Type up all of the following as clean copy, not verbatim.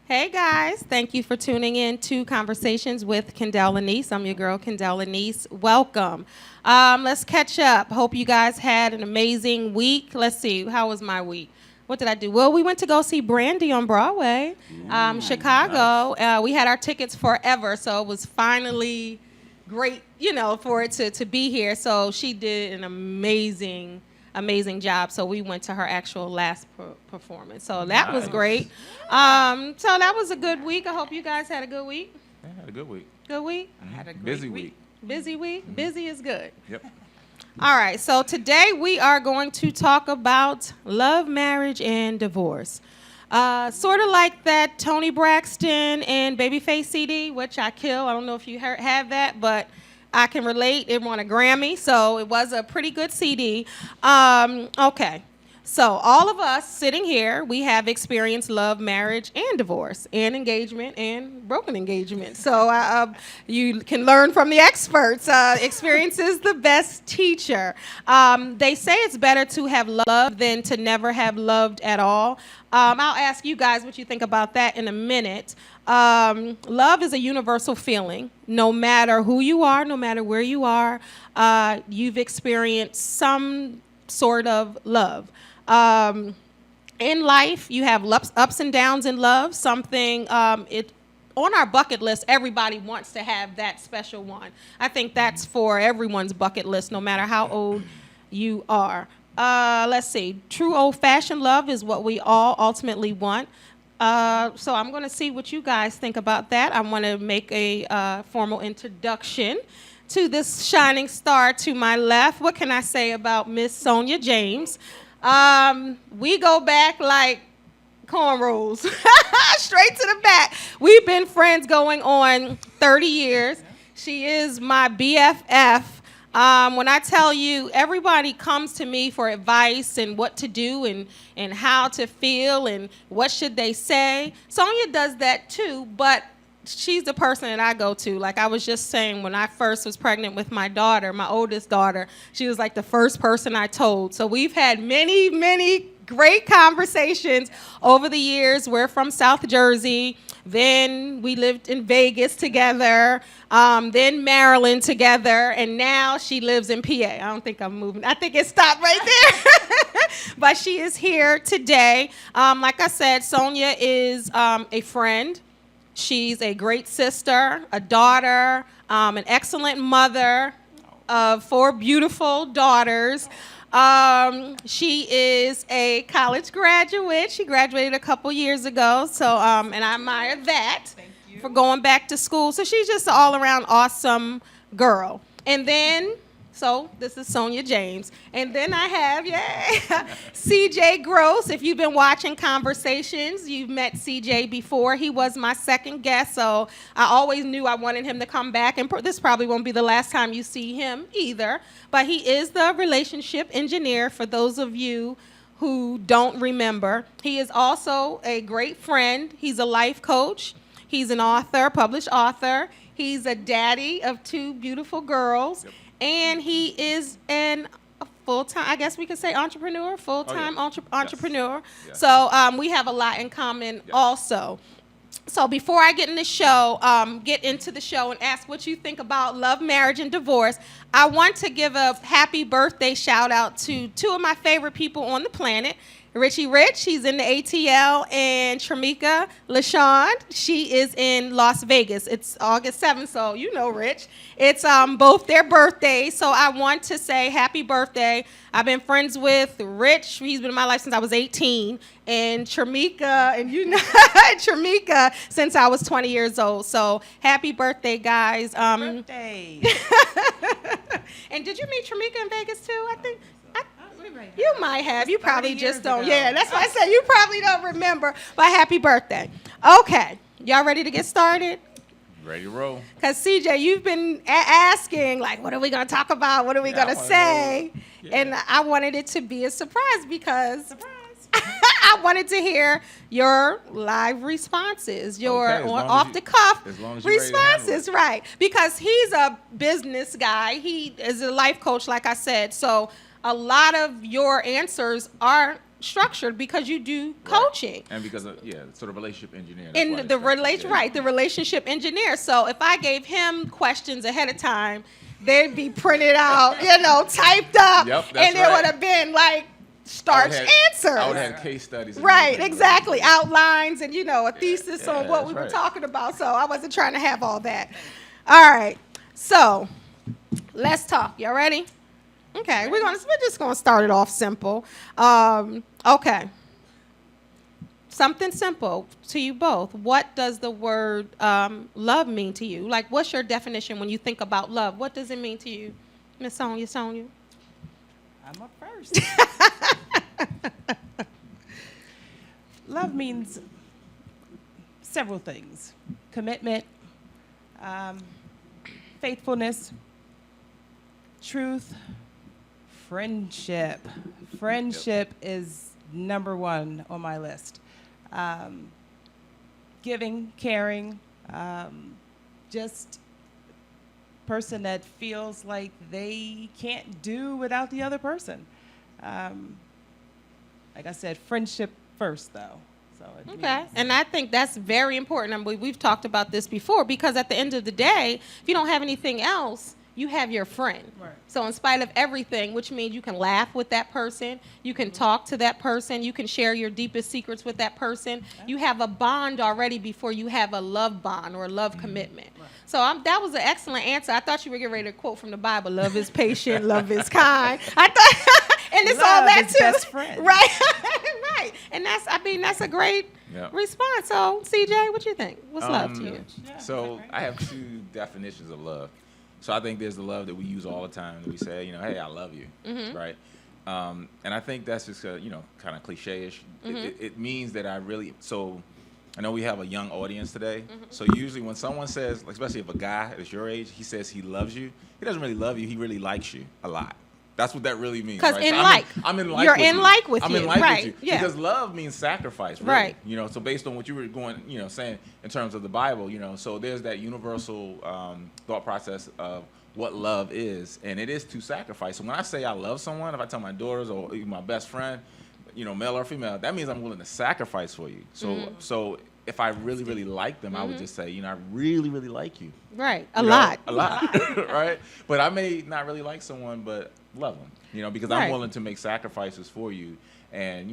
Hey guys, thank you for tuning in to Conversations with Kendell Anise. I'm your girl, Kendell Anise. Welcome. Let's catch up. Hope you guys had an amazing week. Let's see, how was my week? What did I do? Well, we went to go see Brandy on Broadway, Chicago. Nice. We had our tickets forever, so it was finally great, for it to be here. So she did an amazing job. So we went to her actual last performance. So that was Nice. great. So that was a good week. I hope you guys had a good week. Yeah, I had a good week. Good week? I had a great Busy week. Busy week? Busy is good. Yep. All right. So today we are going to talk about love, marriage, and divorce. Sort of like that Tony Braxton and Babyface CD, which I kill. I don't know if you have that, but I can relate. It won a Grammy, so it was a pretty good CD. Okay. So all of us sitting here, we have experienced love, marriage, and divorce, and engagement, and broken engagement. So you can learn from the experts. Experience is the best teacher. They say it's better to have loved than to never have loved at all. I'll ask you guys what you think about that in a minute. Love is a universal feeling. No matter who you are, no matter where you are, you've experienced some sort of love. In life, you have ups and downs in love. Something on our bucket list, everybody wants to have that special one. I think that's for everyone's bucket list, no matter how old you are. Let's see. True old-fashioned love is what we all ultimately want. So I'm going to see what you guys think about that. I want to make a formal introduction to this shining star to my left. What can I say about Miss Sonia James? We go back like cornrows, straight to the back. We've been friends going on 30 years. She is my BFF. When I tell you, everybody comes to me for advice and what to do and how to feel and what should they say. Sonia does that too, but she's the person that I go to. Like I was just saying, when I first was pregnant with my daughter, my oldest daughter, she was like the first person I told. So we've had many great conversations over the years. We're from South Jersey. Then we lived in Vegas together, then Maryland together, and now she lives in PA. I don't think I'm moving. I think it stopped right there. But she is here today. Like I said, Sonia is a friend. She's a great sister, a daughter, an excellent mother of 4 beautiful daughters. She is a college graduate. She graduated a couple years ago, so and I admire that for going back to school. So she's just an all-around awesome girl. And then, so this is Sonia James. And then I have, CJ Gross. If you've been watching Conversations, you've met CJ before. He was my second guest, so I always knew I wanted him to come back. And this probably won't be the last time you see him either. But he is the relationship engineer for those of you who don't remember. He is also a great friend. He's a life coach. He's an author, published author. He's a daddy of 2 beautiful girls. Yep. And he is a full-time, I guess we could say entrepreneur, full-time entrepreneur. Yes. So we have a lot in common also. So before I get into the show and ask what you think about love, marriage, and divorce, I want to give a happy birthday shout out to 2 of my favorite people on the planet. Richie Rich, he's in the ATL, and Tramika LaShawn, she is in Las Vegas. It's August 7th, so you know Rich. It's both their birthdays, so I want to say happy birthday. I've been friends with Rich. He's been in my life since I was 18, and Tramika, and you know Tramika since I was 20 years old. So happy birthday, guys. Happy birthday. And did you meet Tramika in Vegas too? I think. You might have. You probably just don't. Ago. Yeah, that's why I said you probably don't remember. But happy birthday. Okay. Y'all ready to get started? Ready to roll. Because, CJ, you've been asking, like, what are we going to talk about? What are we going to say? Yeah. And I wanted it to be a surprise because I wanted to hear your live responses, your off-the-cuff responses, right? Because he's a business guy. He is a life coach, like I said. So a lot of your answers are structured because you do Right. coaching. And because of, sort of relationship engineer. That's why In they the structure it, relation, right, the relationship engineer. So if I gave him questions ahead of time, they'd be printed out, typed up, Yep, that's and it right. would have been like starch answers. I would have had case studies. And Right, everything. exactly. Outlines and, a thesis on what we that's were right. talking about. So I wasn't trying to have all that. All right. So let's talk. Y'all ready? Okay. We're just gonna start it off simple. Okay. Something simple to you both. What does the word love mean to you? Like, what's your definition when you think about love? What does it mean to you, Miss Sonia? I'm up first. Love means several things: commitment, faithfulness, truth, friendship. Friendship is number one on my list. Giving, caring, just person that feels like they can't do without the other person. Like I said, friendship first, though. So Okay, and I think that's very important. I mean, we've talked about this before because at the end of the day, if you don't have anything else, you have your friend. Right. So in spite of everything, which means you can laugh with that person, you can talk to that person, you can share your deepest secrets with that person. You have a bond already before you have a love bond or a love commitment. Right. So that was an excellent answer. I thought you were getting ready to quote from the Bible: "Love is patient, love is kind." I thought, and it's all Love that is too, best friend. right? Right. And that's a great Yep. response. So, CJ, what you think? What's love to you? Yeah, So right. I have two definitions of love. So I think there's the love that we use all the time that we say, hey, I love you, right? And I think that's just, kind of cliche-ish. It means that I really, so I know we have a young audience today. So usually when someone says, especially if a guy is your age, he says he loves you, he doesn't really love you, he really likes you a lot. That's what that really means. Because right? in So like. I'm in like You're with in you. like with I'm you, in like right, with you. yeah. Because love means sacrifice, really. Right. So based on what you were going, saying in terms of the Bible, so there's that universal thought process of what love is, and it is to sacrifice. So when I say I love someone, if I tell my daughters or even my best friend, male or female, that means I'm willing to sacrifice for you. So if I really, really like them, I would just say, I really, really like you. Right. You A know, lot. A lot, right? But I may not really like someone, but love them, because Right. I'm willing to make sacrifices for you and,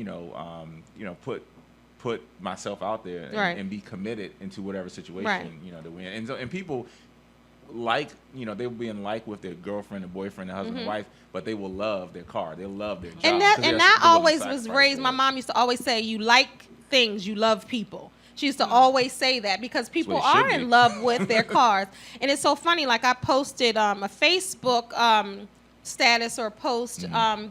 put myself out there and, Right. and be committed into whatever situation, Right. that we're in. And people like, they will be in like with their girlfriend and boyfriend and husband and wife, but they will love their car. They'll love their job. And because I they're willing to always was sacrifice raised, for my it. mom used to always say, you like things, you love people. She used to always say that because people it are should be. in love with their cars. And it's so funny, like I posted a Facebook status or post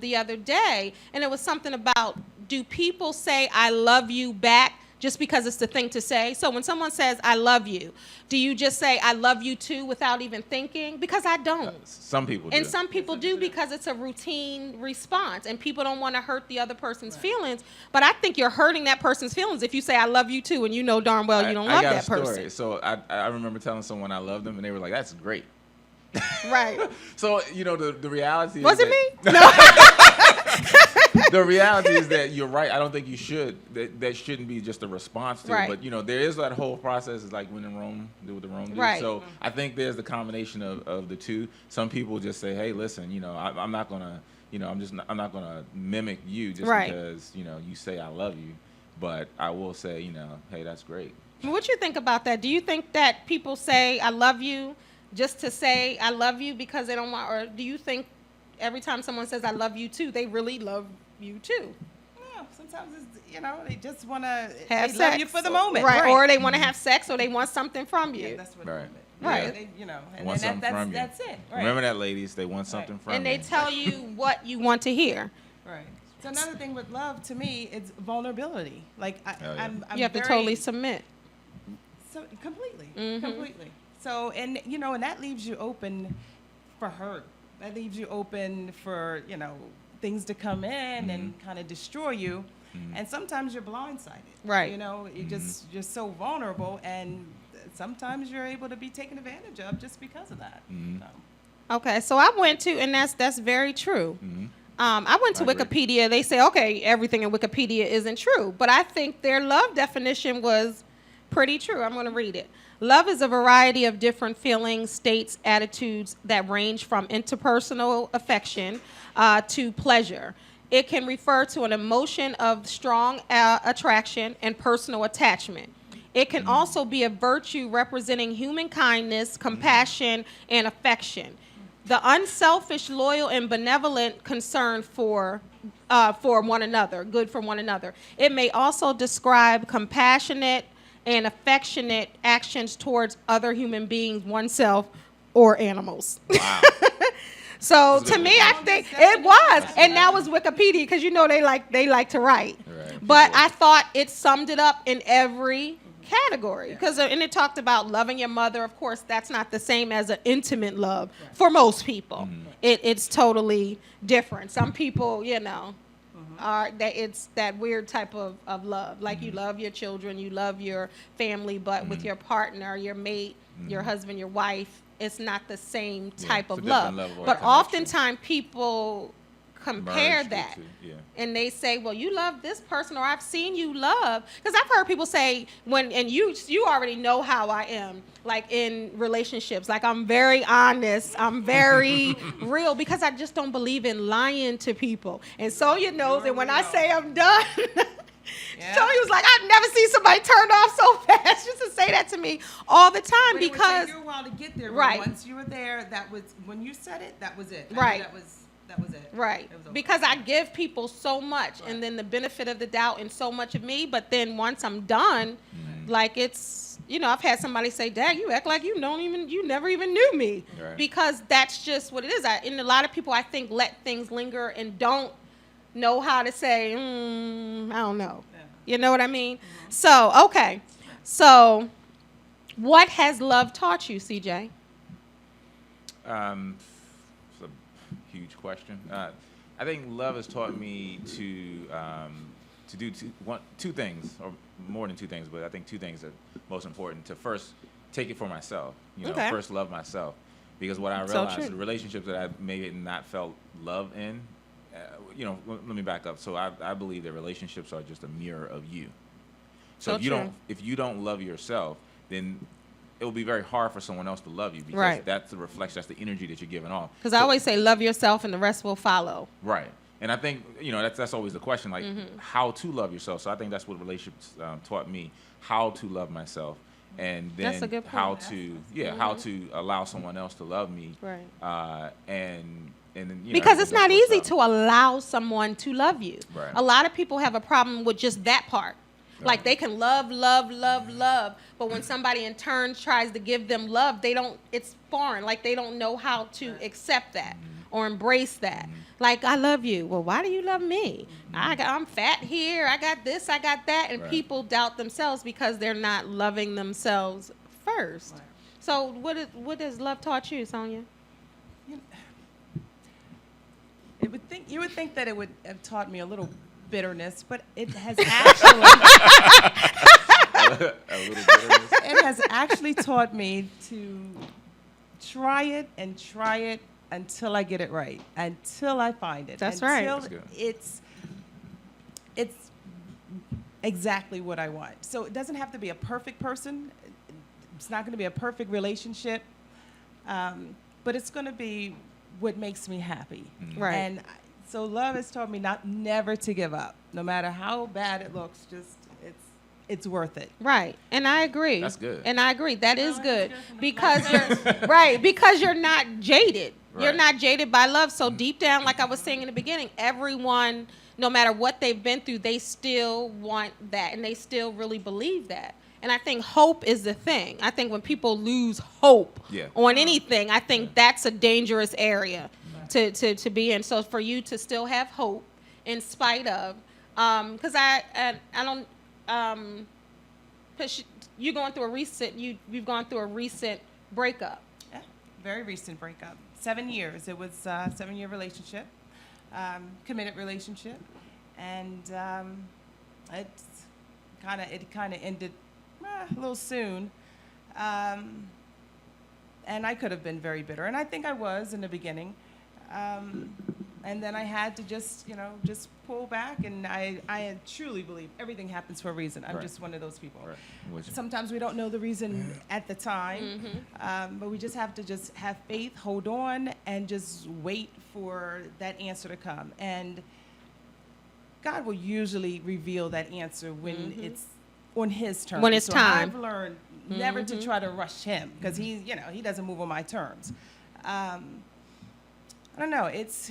the other day, and it was something about, do people say I love you back just because it's the thing to say? So when someone says I love you, do you just say I love you too without even thinking? Because I don't. Some people do. And some people do because it's a routine response, and people don't want to hurt the other person's feelings. But I think you're hurting that person's feelings if you say I love you too, and you know darn well you don't love got that a story. person. So I remember telling someone I loved them, and they were like, "That's great." Right. So the reality Was is it me? No. the reality is that you're right. I don't think you should. That shouldn't be just a response to Right. it. But there is that whole process. Is like when in Rome, do what the Rome do. Right. So I think there's the combination of the two. Some people just say, "Hey, listen, I'm not gonna, I'm not gonna mimic you just Right. because you say I love you." But I will say, hey, that's great. What you think about that? Do you think that people say I love you just to say I love you because they don't want, or do you think every time someone says I love you too, they really love you too? Yeah, sometimes it's, they just want to Have love sex. you for the moment. Right. Or they want to have sex, or they want something from you. Yeah, that's what Right. the moment. Right. Yeah, they, and Want then something from you. that's it. Right. Remember that, ladies. They want something from And you. they tell you what you want to hear. Right. So another thing with love, to me, is vulnerability. Like yeah. I'm You have to very- totally submit. So completely, Mhm. completely. So and and that leaves you open for hurt. That leaves you open for things to come in and kind of destroy you. And sometimes you're blindsided. Right. You're so vulnerable, and sometimes you're able to be taken advantage of just because of that. So. Okay, so I went to, and that's very true. I went to I agree. Wikipedia. They say, okay, everything in Wikipedia isn't true. But I think their love definition was pretty true. I'm going to read it. Love is a variety of different feelings, states, attitudes that range from interpersonal affection to pleasure. It can refer to an emotion of strong attraction and personal attachment. It can also be a virtue representing human kindness, compassion, and affection. The unselfish, loyal, and benevolent concern for one another, good for one another. It may also describe compassionate and affectionate actions towards other human beings, oneself, or animals. Wow. So That's a to good me, I one. think That's it was, good. and that was Wikipedia because you know they like to write. Right. But People- I thought it summed it up in every category because and it talked about loving your mother. Of course, that's not the same as an intimate love for most people. It's totally different. Some people, are that it's that weird type of love. Like you love your children, you love your family, but with your partner, your mate, your husband, your wife, it's not the same type it's a of different love. level of But connection. oftentimes people compare Merge the that. two, yeah. And they say, well, you love this person, or I've seen you love. Because I've heard people say, and you already know how I am, like in relationships. Like I'm very honest, I'm very real, because I just don't believe in lying to people. And Sonya knows that when I say I'm done, Yeah. Sonya was like, I've never seen somebody turned off so fast. She used to say that to me all the time But it would because, take you a while to get there. But Right. once you were there, that was when you said it. That was it. I knew Right. That was it. right, It was over. because I give people so much Right. and then the benefit of the doubt and so much of me, but then once I'm done, like it's, I've had somebody say, Dad, you act like you never even knew me. Right. Because that's just what it is. And a lot of people, I think, let things linger and don't know how to say, I don't know. Yeah. You know what I mean? So, okay. So, what has love taught you, CJ? It's a huge question. I think love has taught me to do two things, or more than two things, but I think two things are most important. To first take it for myself, Okay. first love myself, because what I So realized, true. the relationships that I maybe not felt love in, let me back up. So I believe that relationships are just a mirror of you. So So if you true. don't love yourself, then it will be very hard for someone else to love you, because Right. that's the reflection, that's the energy that you're giving off. Because I always say, love yourself and the rest will follow. Right. And I think, that's always the question, like how to love yourself. So I think that's what relationships taught me, how to love myself. And then That's a good point. how to, how to allow someone else to love me. Right. And then, Because it's not everything easy else to allow someone to love you. Right. A lot of people have a problem with just that part. Like Right. they can love, love, love, love, but when somebody in turn tries to give them love, it's foreign. Like they don't know how to accept that or embrace that. Like, I love you. Well, why do you love me? I'm fat here. I got this, I got that. And Right. people doubt themselves because they're not loving themselves first. Right. So what has love taught you, Sonya? You would think that it would have taught me a little bitterness, but it has actually a little bitterness. it has actually taught me to try it until I get it right, until I find it. That's right. Until That's good. it's exactly what I want. So it doesn't have to be a perfect person. It's not going to be a perfect relationship, but it's going to be what makes me happy. Right. And so love has taught me never to give up, no matter how bad it looks. Just it's worth it. Right, and I agree. That's good. And I agree. That is Well, good that's good. because you're right, because you're not jaded. You're Right. not jaded by love. So deep down, like I was saying in the beginning, everyone, no matter what they've been through, they still want that, and they still really believe that. And I think hope is the thing. I think when people lose hope Yeah. on anything, I think that's a dangerous area to be in. So for you to still have hope in spite of, because I don't. Because you're going through you've gone through a recent breakup. Yeah, very recent breakup. 7 years. It was a 7-year relationship, committed relationship, and it kind of ended a little soon. And I could have been very bitter, and I think I was in the beginning. And then I had to just pull back, and I truly believe everything happens for a reason. I'm Right. just one of those people. Right. Sometimes we don't know the reason at the time, but we just have to just have faith, hold on, and just wait for that answer to come. And God will usually reveal that answer when it's on His terms. When it's time. I've learned never to try to rush Him, because He doesn't move on my terms. I don't know. It's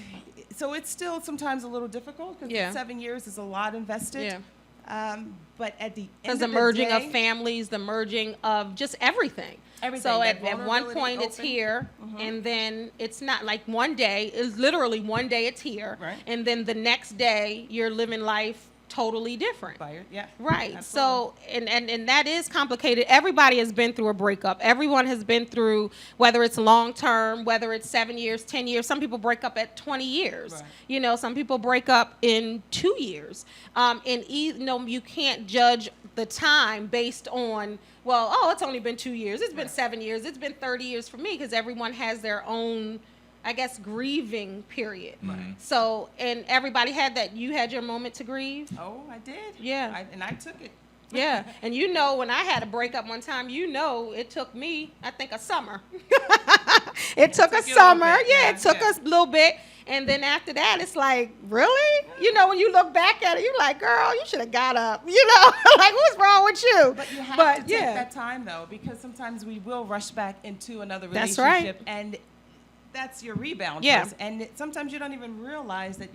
still sometimes a little difficult, because 7 years is a lot invested. But at the end Because of the the merging day, of families, the merging of just everything. So that at one vulnerability point it's open. here, and then it's not like one day. It's literally one day it's here, Right. and then the next day you're living life totally different. Fired. Yeah. Right. Absolutely. So, and that is complicated. Everybody has been through a breakup. Everyone has been through, whether it's long term, whether it's 7 years, 10 years. Some people break up at 20 years. Right. Some people break up in 2 years. You can't judge the time based on, it's only been 2 years. It's been 7 years. It's been 30 years for me, because everyone has their own, I guess, grieving period. Right. So, and everybody had that. You had your moment to grieve. Oh, I did. Yeah. And I took it. Yeah, and when I had a breakup one time, it took me, I think, a summer. It took a took you a little summer. bit, Yeah, yeah, it took yeah. us a little bit. And then after that, it's like, really? When you look back at it, you're like, girl, you should have got up. Like, what's wrong with you? But you have to take that time, though, because sometimes we will rush back into another That's relationship. right. And that's your rebound Yeah. person. And sometimes you don't even realize that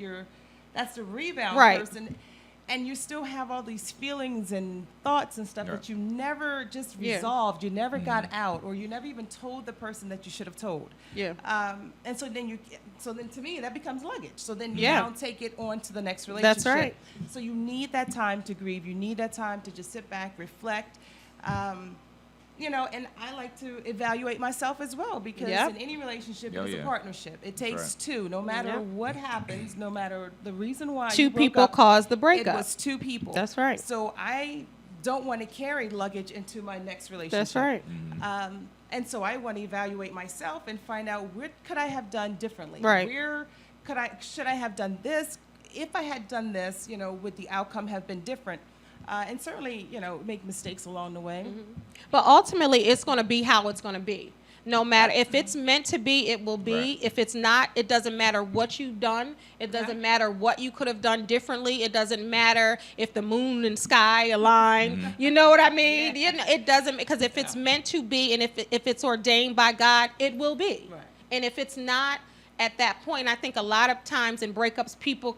that's the rebound Right. person. And you still have all these feelings and thoughts and stuff Yeah. that you never just Yeah. resolved. You never got out, or you never even told the person that you should have told. Yeah. And so then to me, that becomes luggage. So then you Yeah. now take it on to the next relationship. That's right. So you need that time to grieve. You need that time to just sit back, reflect. And I like to evaluate myself as well, because Yep. in any relationship, Oh, it's yeah. a partnership. It takes Right. two. No matter Yep. what happens, no matter the reason why Two you broke people up, caused the it breakup. was two people. That's right. So I don't want to carry luggage into my next relationship. That's right. And so I want to evaluate myself and find out, what could I have done differently? Right. Where should I have done this? If I had done this, would the outcome have been different? And certainly, make mistakes along the way. But ultimately, it's going to be how it's going to be. No matter if it's meant to be, it will be. Right. If it's not, it doesn't matter what you've done. It doesn't Okay. matter what you could have done differently. It doesn't matter if the moon and sky align. You know what I mean? It doesn't, because if it's meant to be, and if it's ordained by God, it will be. Right. And if it's not, at that point, I think a lot of times in breakups, people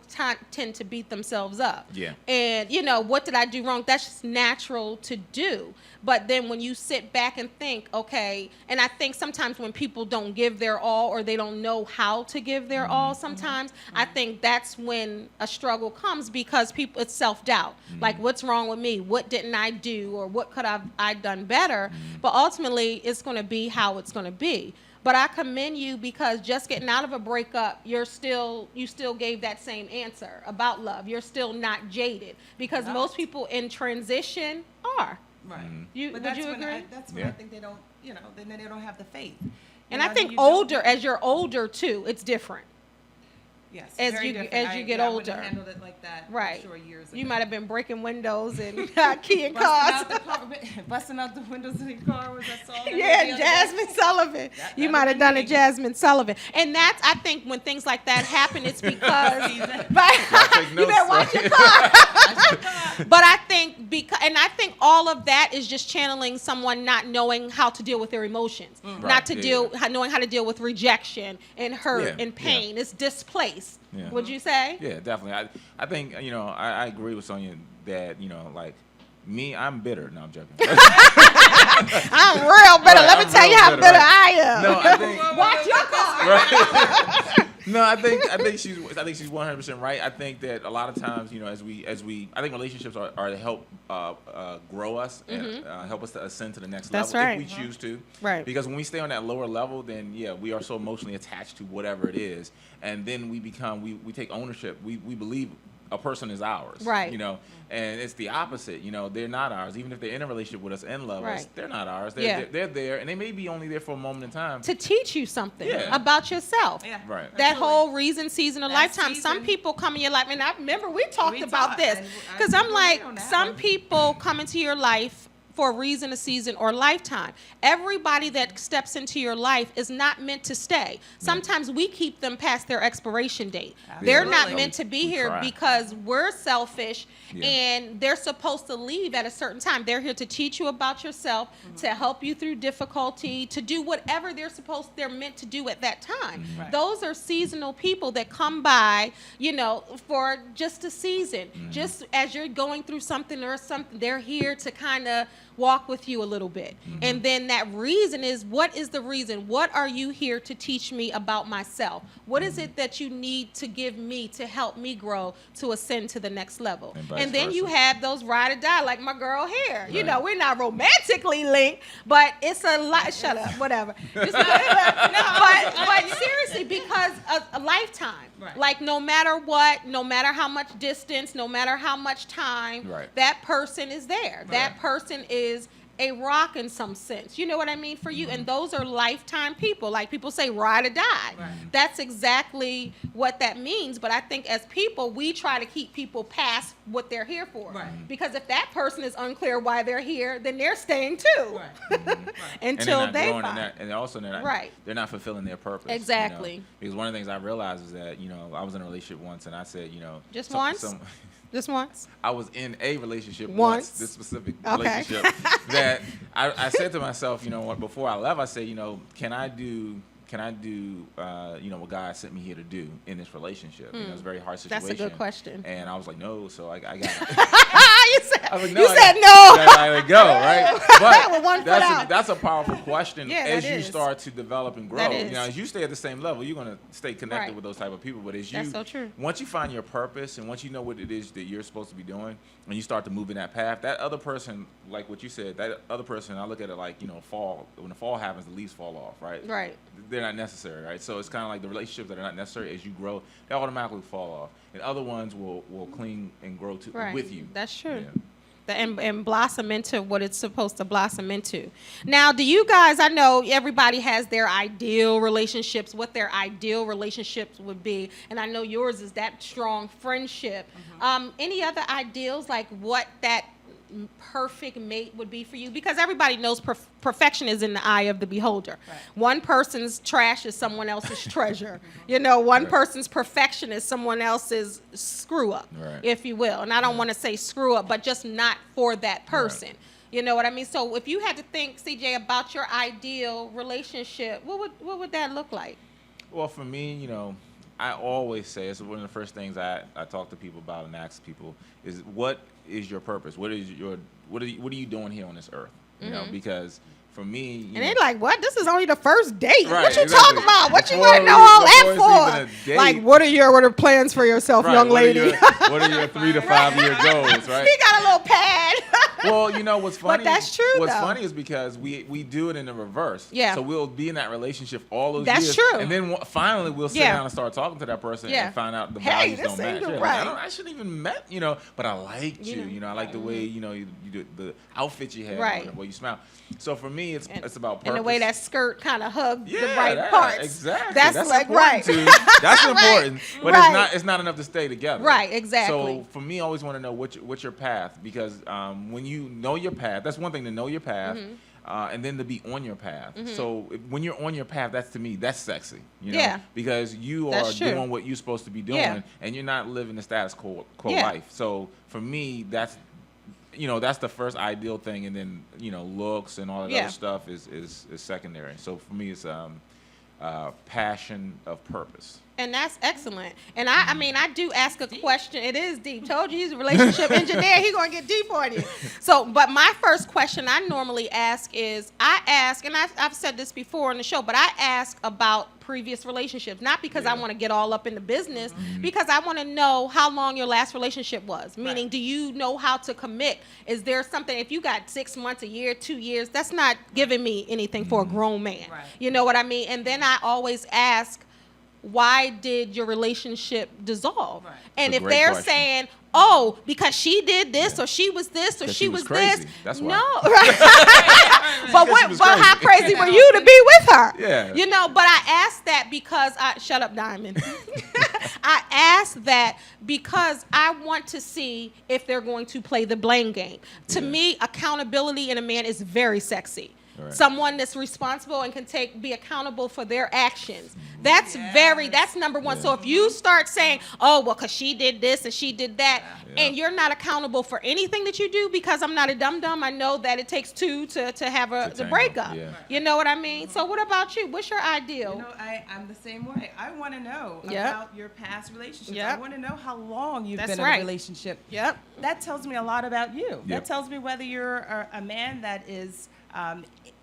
tend to beat themselves up. Yeah. And, what did I do wrong? That's just natural to do. But then when you sit back and think, okay, and I think sometimes when people don't give their all, or they don't know how to give their all sometimes, I think that's when a struggle comes, because it's self-doubt. Like, what's wrong with me? What didn't I do? Or what could I done better? But ultimately, it's going to be how it's going to be. But I commend you, because just getting out of a breakup, you still gave that same answer about love. You're still not jaded, because Not. most people in transition are. Right. Would that's you when agree? That's when Yeah. I think they don't, then they don't have the faith. And I then think you don't- as you're older too, it's different. Yes. as very you- different. as you get I wouldn't have older. handled it like that. Right. I'm sure years ago. You might have been breaking windows and keying busting cars. out the car, busting out the windows of the car was that song. I heard the Yeah, other day? Jasmine Sullivan. That You would've might have been done it, me. Jasmine Sullivan. And that's, I think, when things like that happen, it's because. Y'all take You notes, better watch right? your car. But I think all of that is just channeling someone not knowing how to deal with their emotions, Right, not to yeah, knowing how to deal with rejection and hurt Yeah, and pain. It's displaced. Yeah. Would you say? Yeah, definitely. I think, I agree with Sonia that, like, me, I'm bitter. No, I'm joking. I'm real bitter. Right, Let me I'm tell you real how bitter, bitter right. I am. No, I think. Watch your car. Right. No, I think she's 100% right. I think that a lot of times, I think relationships are to help grow us and help us to ascend to the next That's level right. if we choose to. Right. Because when we stay on that lower level, then we are so emotionally attached to whatever it is, and then we take ownership. We believe a person is ours. Right. You know, and it's the opposite. You know, they're not ours. Even if they're in a relationship with us and love us, Right. they're not ours. Yeah. They're there, and they may be only there for a moment in time. To teach you something Yeah. about yourself. Yeah. Right. That Absolutely. whole reason, season, or That lifetime. Some season. people come in your life, and I remember we talked about this. and Because I I'm like, agree on that some one. people come into your life for a reason, a season, or lifetime. Everybody that steps into your life is not meant to stay. Sometimes we keep them past their expiration date. They're not Absolutely. meant to be We here try. because we're selfish Yeah. and they're supposed to leave at a certain time. They're here to teach you about yourself, to help you through difficulty, to do whatever they're meant to do at that time. Right. Those are seasonal people that come by, you know, for just a season. Just as you're going through something or something, they're here to kind of walk with you a little bit. And then that reason is, what is the reason? What are you here to teach me about myself? What is it that you need to give me to help me grow to ascend to the next level? And vice And then you versa. have those ride or die, like my girl here. You Right. know, we're not romantically linked, but it's a lot. Shut up, whatever. Just, but seriously, because a lifetime. Right. Like no matter what, no matter how much distance, no matter how much time, Right. that person is there. That Right. person is a rock in some sense. You know what I mean for you? And those are lifetime people. Like people say ride or die. Right. That's exactly what that means. But I think as people, we try to keep people past what they're here for. Right. Because if that person is unclear why they're here, then they're staying too. Right. And Until they're not they growing, find. and also they're not, Right. they're not fulfilling their purpose. you know? Exactly. Because one of the things I realized is that, you know, I was in a relationship once, and I said, you know, Just once? Just once. I was in a relationship Once? this specific Okay. relationship, that I said to myself, you know, before I left, I said, you know, can I do, you know, what God sent me here to do in this relationship? You know, it's a very hard situation. That's a good question. And I was like, no, so I got you said, I was like, you I said got- no. I let it go, right? With one But foot out. that's a powerful question. Yeah, as that you is. start to develop and grow. That You is. know, as you stay at the same level, you're gonna stay connected Right. with those type of people. But as you, That's so true. once you find your purpose and once you know what it is that you're supposed to be doing, and you start to move in that path, that other person, like what you said, that other person, I look at it like, you know, fall. When the fall happens, the leaves fall off, right? Right. They're not necessary, right? So it's kind of like the relationships that are not necessary. As you grow, they automatically fall off, and other ones will cling and grow Right. with you. That's true. Yeah. And blossom into what it's supposed to blossom into. Now, do you guys, I know everybody has their ideal relationships, what their ideal relationships would be, and I know yours is that strong friendship. Any other ideals, like what that perfect mate would be for you? Because everybody knows perfection is in the eye of the beholder. Right. One person's trash is someone else's treasure. You know, one Right. person's perfection is someone else's screw up, Right. if you will. And I don't want to say screw up, but just not for that person. You know what I mean? So if you had to think, CJ, about your ideal relationship, what would that look like? Well, for me, you know, I always say, it's one of the first things I talk to people about and ask people is, what is your purpose? What are you doing here on this earth? You know, because for me, you And know, they're like, what? This is only the first date. Right, What you exactly. talking about? What you Before want to know we- all before that it's for? even a Like, date. what are your plans for yourself, right, young what lady? what are your 3 to 5 year goals, right? He got a little pad. Well, you know what's funny? that's true, What's though. funny is because we do it in the reverse. Yeah. So we'll be in that relationship all those That's years. true. And then finally we'll sit Yeah. down and start talking to that person Yeah. and find out the Hey, values this don't match. ain't Yeah, like, right. I shouldn't even met, you know, but I liked you. know. You know, I like the way, you know, you do the outfit you had Right. on, the way you smile. So for me, it's about purpose. And the way that skirt kind of hugged the Yeah, right that- parts. Exactly. That's like, important right. too. That's important, but Right. it's not enough to stay together. Right, exactly. So for me, I always want to know what's your path, because when you know your path, that's one thing to know your path, Mm-hmm. and then to be on your path. So when you're on your path, that's, to me, that's sexy. You know, Yeah. because you That's are true. doing what you're supposed to be doing, Yeah. and you're not living the status quo Yeah. life. So for me, that's, you know, that's the first ideal thing, and then, you know, looks and all that Yeah. other stuff is secondary. So for me, it's passion of purpose. And that's excellent. And I mean, I do ask a question. It is deep. Told you he's a relationship engineer. He's going to get deep on you. So, but my first question I normally ask is, and I've said this before on the show, but I ask about previous relationships, not because I Yeah. want to get all up in the business, because I want to know how long your last relationship was. Meaning, Right. do you know how to commit? Is there something, if you got 6 months, a year, 2 years, that's not giving me anything for a grown man. Right. You know what I mean? And then I always ask, why did your relationship dissolve? Right. And It's a if great they're question. saying, oh, because she did this, or she was this, or 'Cause she she was was crazy. this. That's why. No. But Because she was but how crazy. crazy were you to be with her? Yeah. You know, but I asked that because shut up, Diamond. I asked that because I want to see if they're going to play the blame game. To Yeah. me, accountability in a man is very sexy. Right. Someone that's responsible and can be accountable for their actions. That's that's number one. Yeah. So if you start saying, oh, well, because she did this and she did that, Yeah. and you're not accountable for anything that you do, because I'm not a dum-dum, I know that it takes two to have the tango, breakup. yeah. You know what I mean? So what about you? What's your ideal? You know, I'm the same way. I want to know Yep. about your past relationships. Yep. I want to know how long you've That's been in right. a relationship. Yep. That tells me a lot about you. Yep. That tells me whether you're a man that is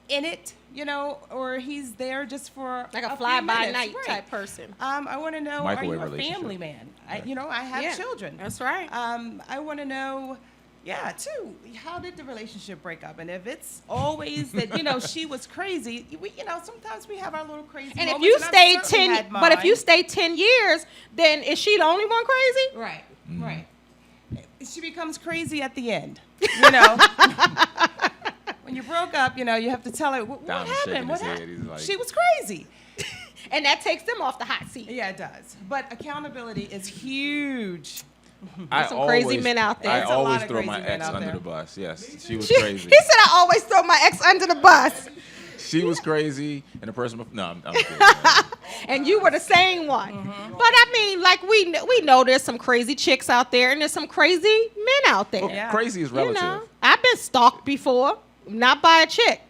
in it, you know, or he's there just for Like a few fly-by-night minutes. Right. type person. I want to know, are you Microwave a relationship. family man? I have Yeah. children. That's right. I want to know, too, how did the relationship break up? And if it's always that, she was crazy, sometimes we have our little crazy And if moments, you and I've stayed certainly 10, had but if you mine. stay 10 years, then is she the only one crazy? Right, Mm-hmm. right. She becomes crazy at the end, you know. When you broke up, you have to tell her, what Diamond's happened? shaking What his head. happened? He's like- She was crazy. And that takes them off the hot seat. Yeah, it does. But accountability is huge. I some crazy men out there. I There's a lot always of throw my crazy men ex out under there. the bus. Yes, she was He crazy. said, I always throw my ex under the bus. She was crazy, and the person. No, I'm kidding. And you were the same one. Mm-hmm. But I mean, like we know there's some crazy chicks out there and there's some crazy men out there. Well, Yeah. Crazy is You relative. know, I've been stalked before, not by a chick,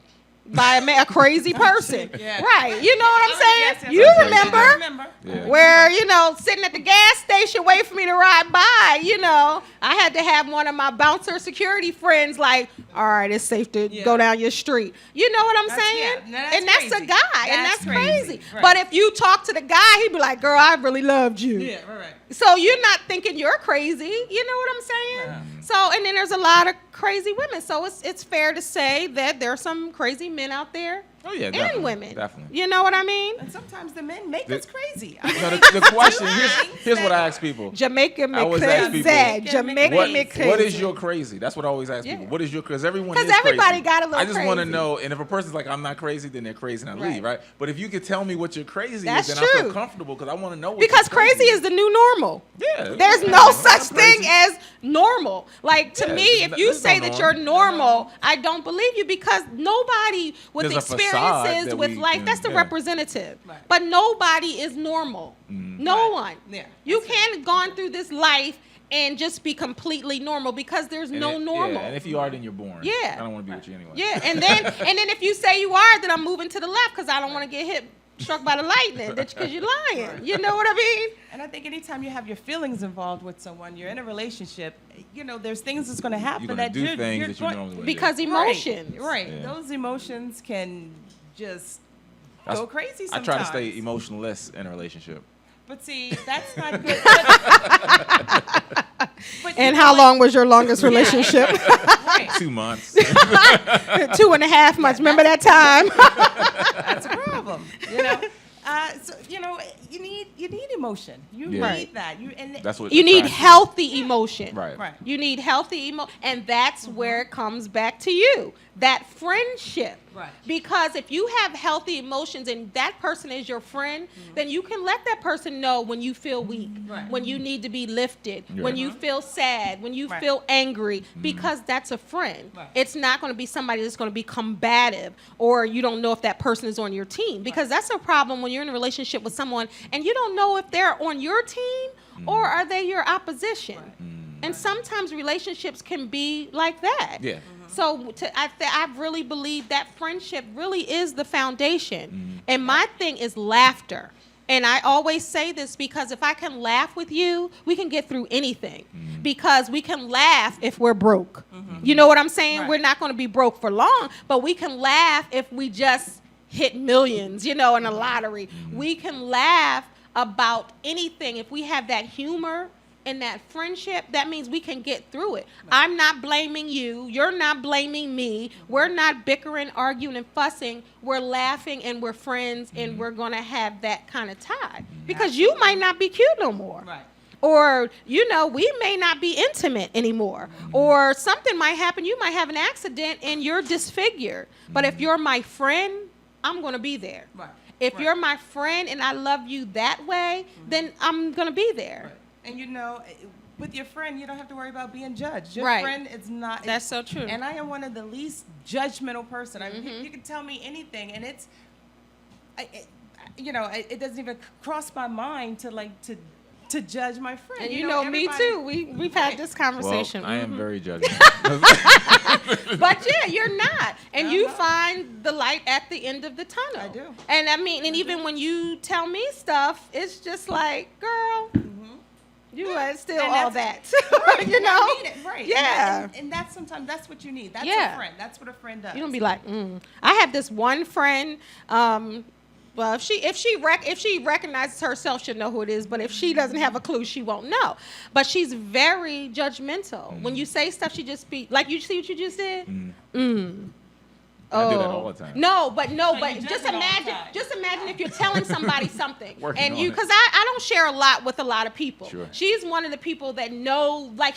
by a crazy person. Yeah. Right. You know what I'm saying? Yes, yes, You yes, remember? I remember. Yeah. Where, sitting at the gas station waiting for me to ride by, I had to have one of my bouncer security friends like, all right, it's safe to Yeah. go down your street. You know what I'm That's- saying? yeah, no, that's and that's crazy. a guy, and That's that's crazy. Right. But if you talk to the guy, he'd be like, girl, I really loved you. Yeah, right. So you're not thinking you're crazy. You know what I'm saying? Yeah. So, and then there's a lot of crazy women. So it's fair to say that there are some crazy men out there Oh yeah, and definitely, women. Definitely. You know what I mean? And sometimes the men make The- us crazy. No, the question here's what I ask people. Jamaica I always ask people, McCrazy. Jamaica What, McCrazy. what is your crazy? That's what I always ask Yeah. people. What is your because everyone 'Cause is crazy. everybody got a little I just want to crazy. know, and if a person's like I'm not crazy, then they're crazy and I Right. leave, right? But if you could tell me what your crazy That's is, then I true. feel comfortable because I want to know what Because your crazy is the new normal. Yeah. There's Yeah. no I'm such thing crazy. as normal. Like to Yeah, me, if there's you no say that norm. you're normal, I don't believe you because nobody with There's a facade experiences that with we life, can- that's the yeah. representative. Right. But nobody is normal. No Right. one. Yeah, You that's can't have gone through this life and just be completely normal because there's And no it- normal. Yeah, and if you are, then you're born. Yeah. I don't want to be with you anyway. Yeah, and then if you say you are, then I'm moving to the left because I don't want to get struck by the lightning because you're lying. You know what I mean? And I think anytime you have your feelings involved with someone, you're in a relationship, there's things that's going to happen You're gonna that do you're things you're that you going- normally wouldn't Because do. emotions. Right. Yeah. Those emotions can just That's- go crazy I sometimes. try to stay emotionless in a relationship. But see, that's not good. But And how long was your longest relationship? Right. 2 months. 2.5 months. Remember that time? That's a problem. So you need emotion. You Yeah. need that. That's what You need attracts healthy emotion. Right. Right. You need healthy and that's where it comes back to you. That friendship. Right. Because if you have healthy emotions and that person is your friend, then you can let that person know when you feel weak, Right. when you need to be lifted, Yeah. when you feel sad, when you Right. feel angry, because that's a friend. Right. It's not going to be somebody that's going to be combative or you don't know if that person is on your team because that's a problem when you're in a relationship with someone and you don't know if they're on your team or are they your opposition. And sometimes relationships can be like that. Yeah. So I really believe that friendship really is the foundation. And my thing is laughter. And I always say this because if I can laugh with you, we can get through anything. Because we can laugh if we're broke. You know what I'm saying? Right. We're not going to be broke for long, but we can laugh if we just hit millions, in a lottery. We can laugh about anything. If we have that humor and that friendship, that means we can get through it. I'm not blaming you. You're not blaming me. We're not bickering, arguing, and fussing. We're laughing and we're friends and we're going to have that kind of tie. because you might not be cute no more. Right. Or, we may not be intimate anymore. Or something might happen. You might have an accident and you're disfigured. But if you're my friend, I'm going to be there. Right. If you're my friend and I love you that way, then I'm going to be there. Right. And with your friend, you don't have to worry about being judged. Your Right. friend is not. That's so true. And I am one of the least judgmental person. I mean, you can tell me anything, and it doesn't even cross my mind to judge my friend. And me too. We've had this conversation. Well, I am very judgmental. But yeah, you're not. And you find the light at the end of the tunnel. I do. And even when you tell me stuff, it's just like, girl, you are still And all that's- that. Right, I mean it, right. Yeah. And that's sometimes that's what you need. That's Yeah. a friend. That's what a friend does. You don't be like, I have this one friend. Well, if she recognizes herself, she'll know who it is. But if she doesn't have a clue, she won't know. But she's very judgmental. When you say stuff, she just be like, you see what you just did? I do that all the time. No, but you just judge it all the imagine. time. Just imagine if you're telling somebody something, Working and on you, it. because I don't share a lot with a lot of people. Sure. She's one of the people that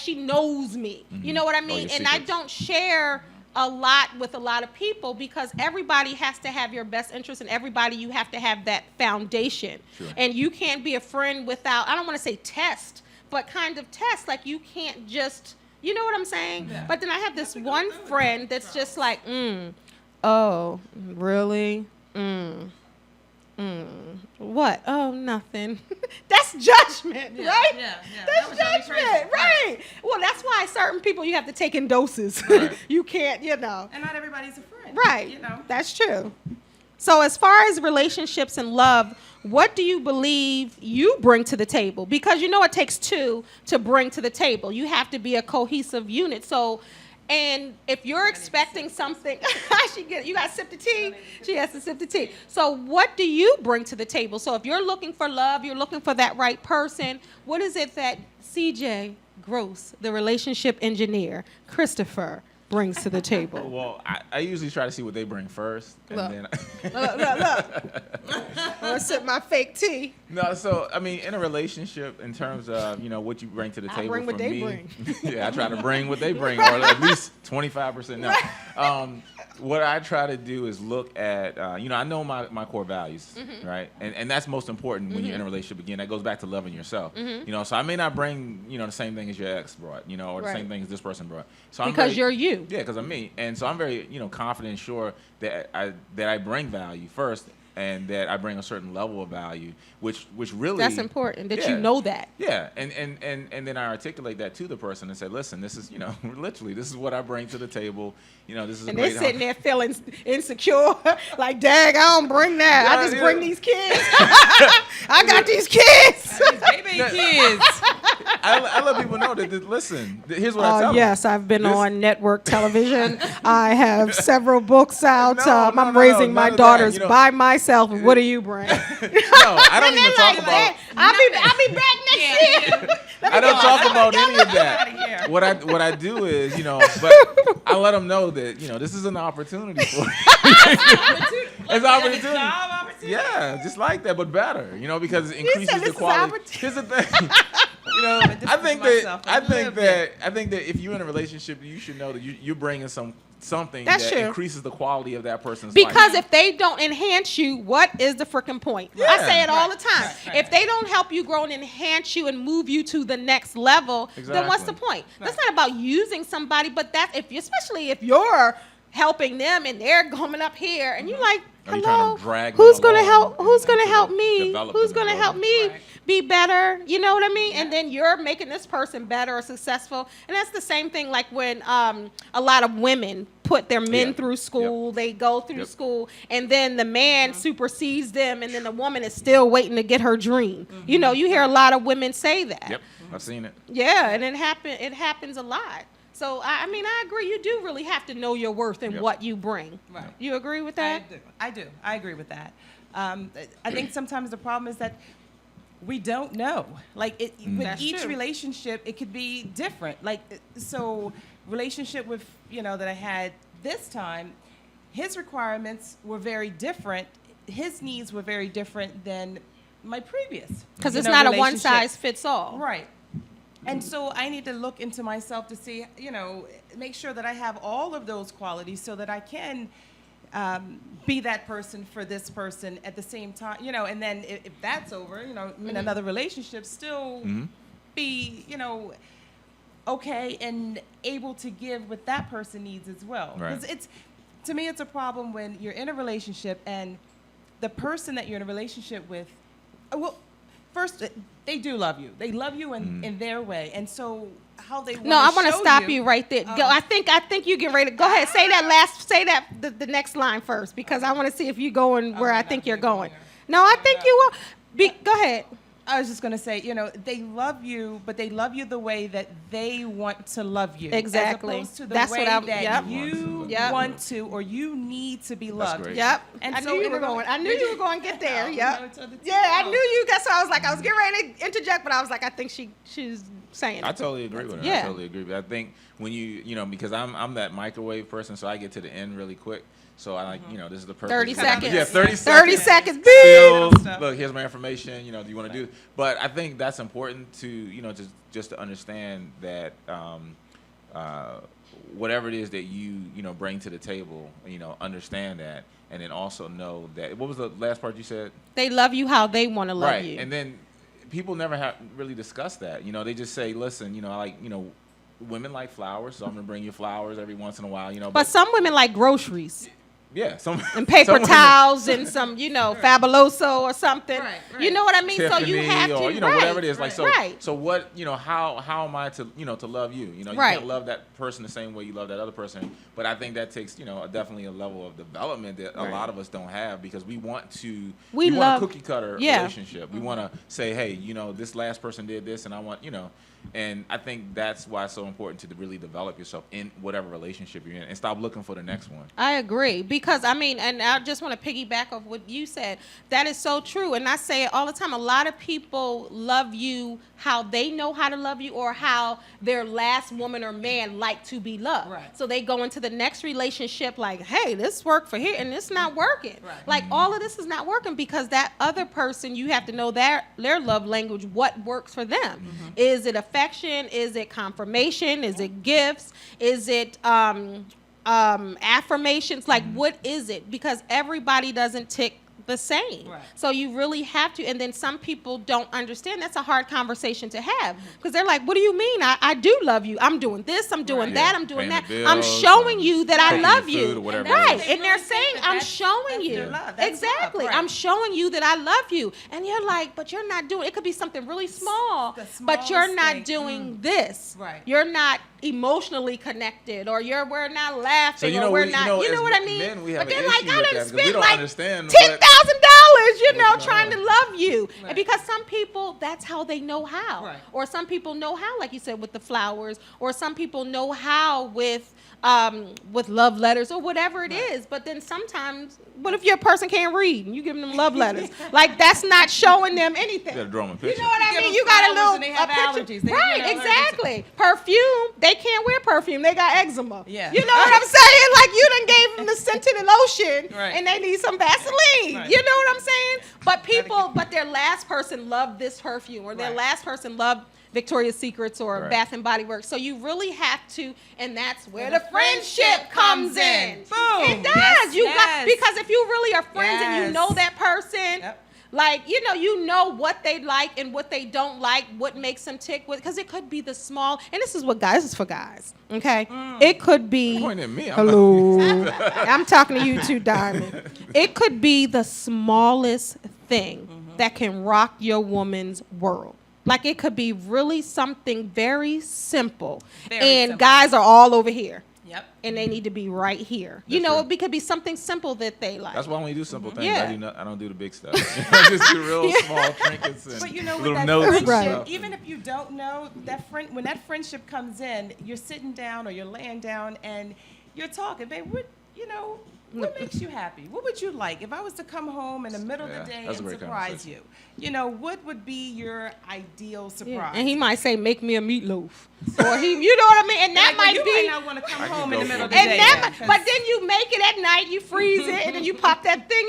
she knows me. You know what I mean? your And I secrets. don't share a lot with a lot of people because everybody has to have your best interest, and everybody you have to have that foundation. Sure. And you can't be a friend without, I don't want to say test, but kind of test. Like you can't just, you know what I'm saying? Yeah. But then I have this one friend that's just like, oh, really? What? Oh, nothing. That's judgment, right? Yeah. That's That would drive me judgment, crazy. right? Well, that's why certain people you have to take in doses. Right. You can't, And not everybody's a friend. Right. You know. That's true. So as far as relationships and love, what do you believe you bring to the table? Because it takes two to bring to the table. You have to be a cohesive unit. So, and if you're expecting something, you got to sip the tea. She has to sip the tea. So what do you bring to the table? So if you're looking for love, you're looking for that right person, what is it that CJ Gross, the relationship engineer, Christopher, brings to the table? Well, I usually try to see what they bring first, and Look. then Look. I'm going to sip my fake tea. No, so I mean, in a relationship, in terms of what you bring to the I table, bring what for they me, bring. yeah, I try to bring what they bring, or at least 25%. No, what I try to do is look at, I know my core values, right, and that's most important when you're in a relationship. Again, that goes back to loving yourself. So I may not bring the same thing as your ex brought, or the Right. same thing as this person brought. So Because you're you. Yeah, because I'm me, and so I'm very confident and sure that I bring value first, and that I bring a certain level of value, which really That's important that Yeah. you know that. Yeah, and then I articulate that to the person and say, listen, this is literally this is what I bring to the table. This is a And great they're sitting there feeling insecure, like, dang, I don't bring that. I just bring these kids. I got these kids. Baby kids. I let people know that listen, here's what I tell them. Yes, I've been This- on network television. I have several books out. No, I'm no, raising my none of that, daughters by myself. What do you bring? No, I don't even talk about. I'll be back next year. I don't talk about any of Outta that. here. What I do is, but I let them know that this is an opportunity for you. It's an opportunity. Job opportunity. Yeah, just like that, but better. Because it increases said the this is quality. opportunity. Here's the thing. I think myself. that I I think that if you're in a relationship, you should know that you're bringing something That's that true. increases the quality of that person's life. Because if they don't enhance you, what is the freaking point? I say it all the time. Right. If they don't help you grow and enhance you and move you to the next level, then what's the Exactly. point? That's not about using somebody, but especially if you're helping them and they're coming up here and you're like, Are you trying hello, to drag who's them gonna along help? and- Who's and gonna to help me? develop Who's them gonna and help develop me Right. be better? You know what I mean? And then you're making this person better or successful. And that's the same thing like when a lot of women put their men Yeah. through school, they go through Yep. school, and then the man supersedes them, and then the woman is still waiting to get her dream. You hear a lot of women say that. Yep, I've seen it. Yeah, and it happens a lot. So I agree. You do really have to know your worth and Yep. what you bring. Right. You agree with that? I do. I agree with that. I think sometimes the problem is that we don't know. Like with That's each true. relationship, it could be different. Like so, relationship with that I had this time, his requirements were very different. His needs were very different than my previous. Because you it's know, not a relationship. one size fits all. Right. And so I need to look into myself to see, make sure that I have all of those qualities so that I can be that person for this person at the same time, and then if that's over, in another relationship, still be, okay and able to give what that person needs as well. Right. 'Cause to me, it's a problem when you're in a relationship and the person that you're in a relationship with, well, first, they do love you. They love you in their way. And so how they No, I want to show stop you right there. Go. I think you get ready to go ahead. Say the next line first, because I want to see if you're going where I think you're going. No, I think you will. Go ahead. I was just going to say, they love you, but they love you the way that they want to love you. Exactly. As opposed to the That's way what I'm- that yep. you Yep. want to or you need to be loved. great. Yep. And I so knew you in were a going. I knew you were going to get there. Oh, Yep. no, it's on the Yeah, I tip. knew you. That's why I was getting ready to interject, but I was like, I think she's saying I it. totally agree with her. Yeah. I totally agree. But I think when because I'm that microwave person, so I get to the end really quick. So I like, this is the purpose. 30 seconds. Yeah, 30 seconds. 30 seconds. Still, Beep. look, here's my information. Do you want to do? But I think that's important to, just to understand that whatever it is that you bring to the table, understand that, and then also know that. What was the last part you said? They love you how they want to love Right, you. and then people never have really discussed that. They just say, listen, I like, women like flowers, so I'm gonna bring you flowers every once in a while. But some women like groceries. Yeah, And paper some women- towels and some, Fabuloso or something. Right. You know what I mean? Tiffany, so you have to, or right. whatever it is. Like so, Right. so what? How am I to to love you? You Right. can't love that person the same way you love that other person. But I think that takes definitely a level of development that a lot of us don't have, because we want to We want love- a cookie cutter yeah. relationship. We want to say, hey, this last person did this, and I want And I think that's why it's so important to really develop yourself in whatever relationship you're in, and stop looking for the next one. I agree, because and I just want to piggyback off what you said. That is so true, and I say it all the time. A lot of people love you how they know how to love you, or how their last woman or man like to be loved. Right. So they go into the next relationship like, hey, this worked for here, and it's not working. Right. Like all of this is not working, because that other person, you have to know their love language, what works for them. Is it affection? Is it confirmation? Is it gifts? Is it affirmations? Like, what is it? Because everybody doesn't tick the same. Right. So you really have to, and then some people don't understand. That's a hard conversation to have, because they're like, what do you mean? I do love you. I'm doing this, I'm doing Right. that, Yeah, I'm doing paying that. the I'm bills, showing you that I cooking love your food or you. whatever it Right. is. And they're They saying, think that I'm that's showing you. their love. That's Exactly. love, right. I'm showing you that I love you. And you're like, but you're not doing, it could be something really small, The but you're smallest not thing. doing this. Right. You're not emotionally connected, or we're not laughing, So or we're we- not, as what I mean? Men, we have But an they're like, issue I with done that because we spent don't like understand $10,000, what's trying going to love you. Right. And because some people, that's how they know how. Right. Or some people know how, like you said, with the flowers, or some people know how with love letters, or whatever it is. But then sometimes, what if your person can't read and you give them love letters? Like, that's not showing them anything. You gotta draw them a You picture. know what I Give mean? them You got a flowers little and they have a picture. allergies. They, Right, you know, exactly. Perfume, they can't wear perfume. They got eczema. Yeah. You know what I'm saying? Like, you done gave them the scented lotion, Right. and they need some Vaseline. Right. You know what I'm saying? But their last person loved this perfume, or their Right. last person loved Victoria's Secrets or Right. Bath and Body Works. So you really have to, and that's where Where the the friendship friendship comes comes in. in. Boom. It does. Yes, You got, yes. because if you really are friends and you Yes. know that person, Yep. like, you know what they like and what they don't like, what makes them tick, because it could be the small, and this is for guys, okay? It could be, Point at me. I'm hello, I'm talking to you too, Diamond. It could be the smallest thing that can rock your woman's world. Like, it could be really something very simple, Very and simple. guys are all over here. Yep. And they need to be right here. That's It true. could be something simple that they like. That's why I only do simple things. Yeah. I don't do the big stuff. I just do real small trinkets and But you know, with little that notes and friendship, stuff. even if you don't know that friend, when that friendship comes in, you're sitting down or you're laying down and you're talking, babe. What makes you happy? What would you like if I was to come home in the middle of the day and that's a great surprise conversation. you? What would be your ideal surprise? Yeah. And he might say, "Make me a meatloaf," or you know what I mean. And that might you be. might not want to come I can home in go the middle of for the it. day. But then you make it at night, you freeze it, and then you pop that thing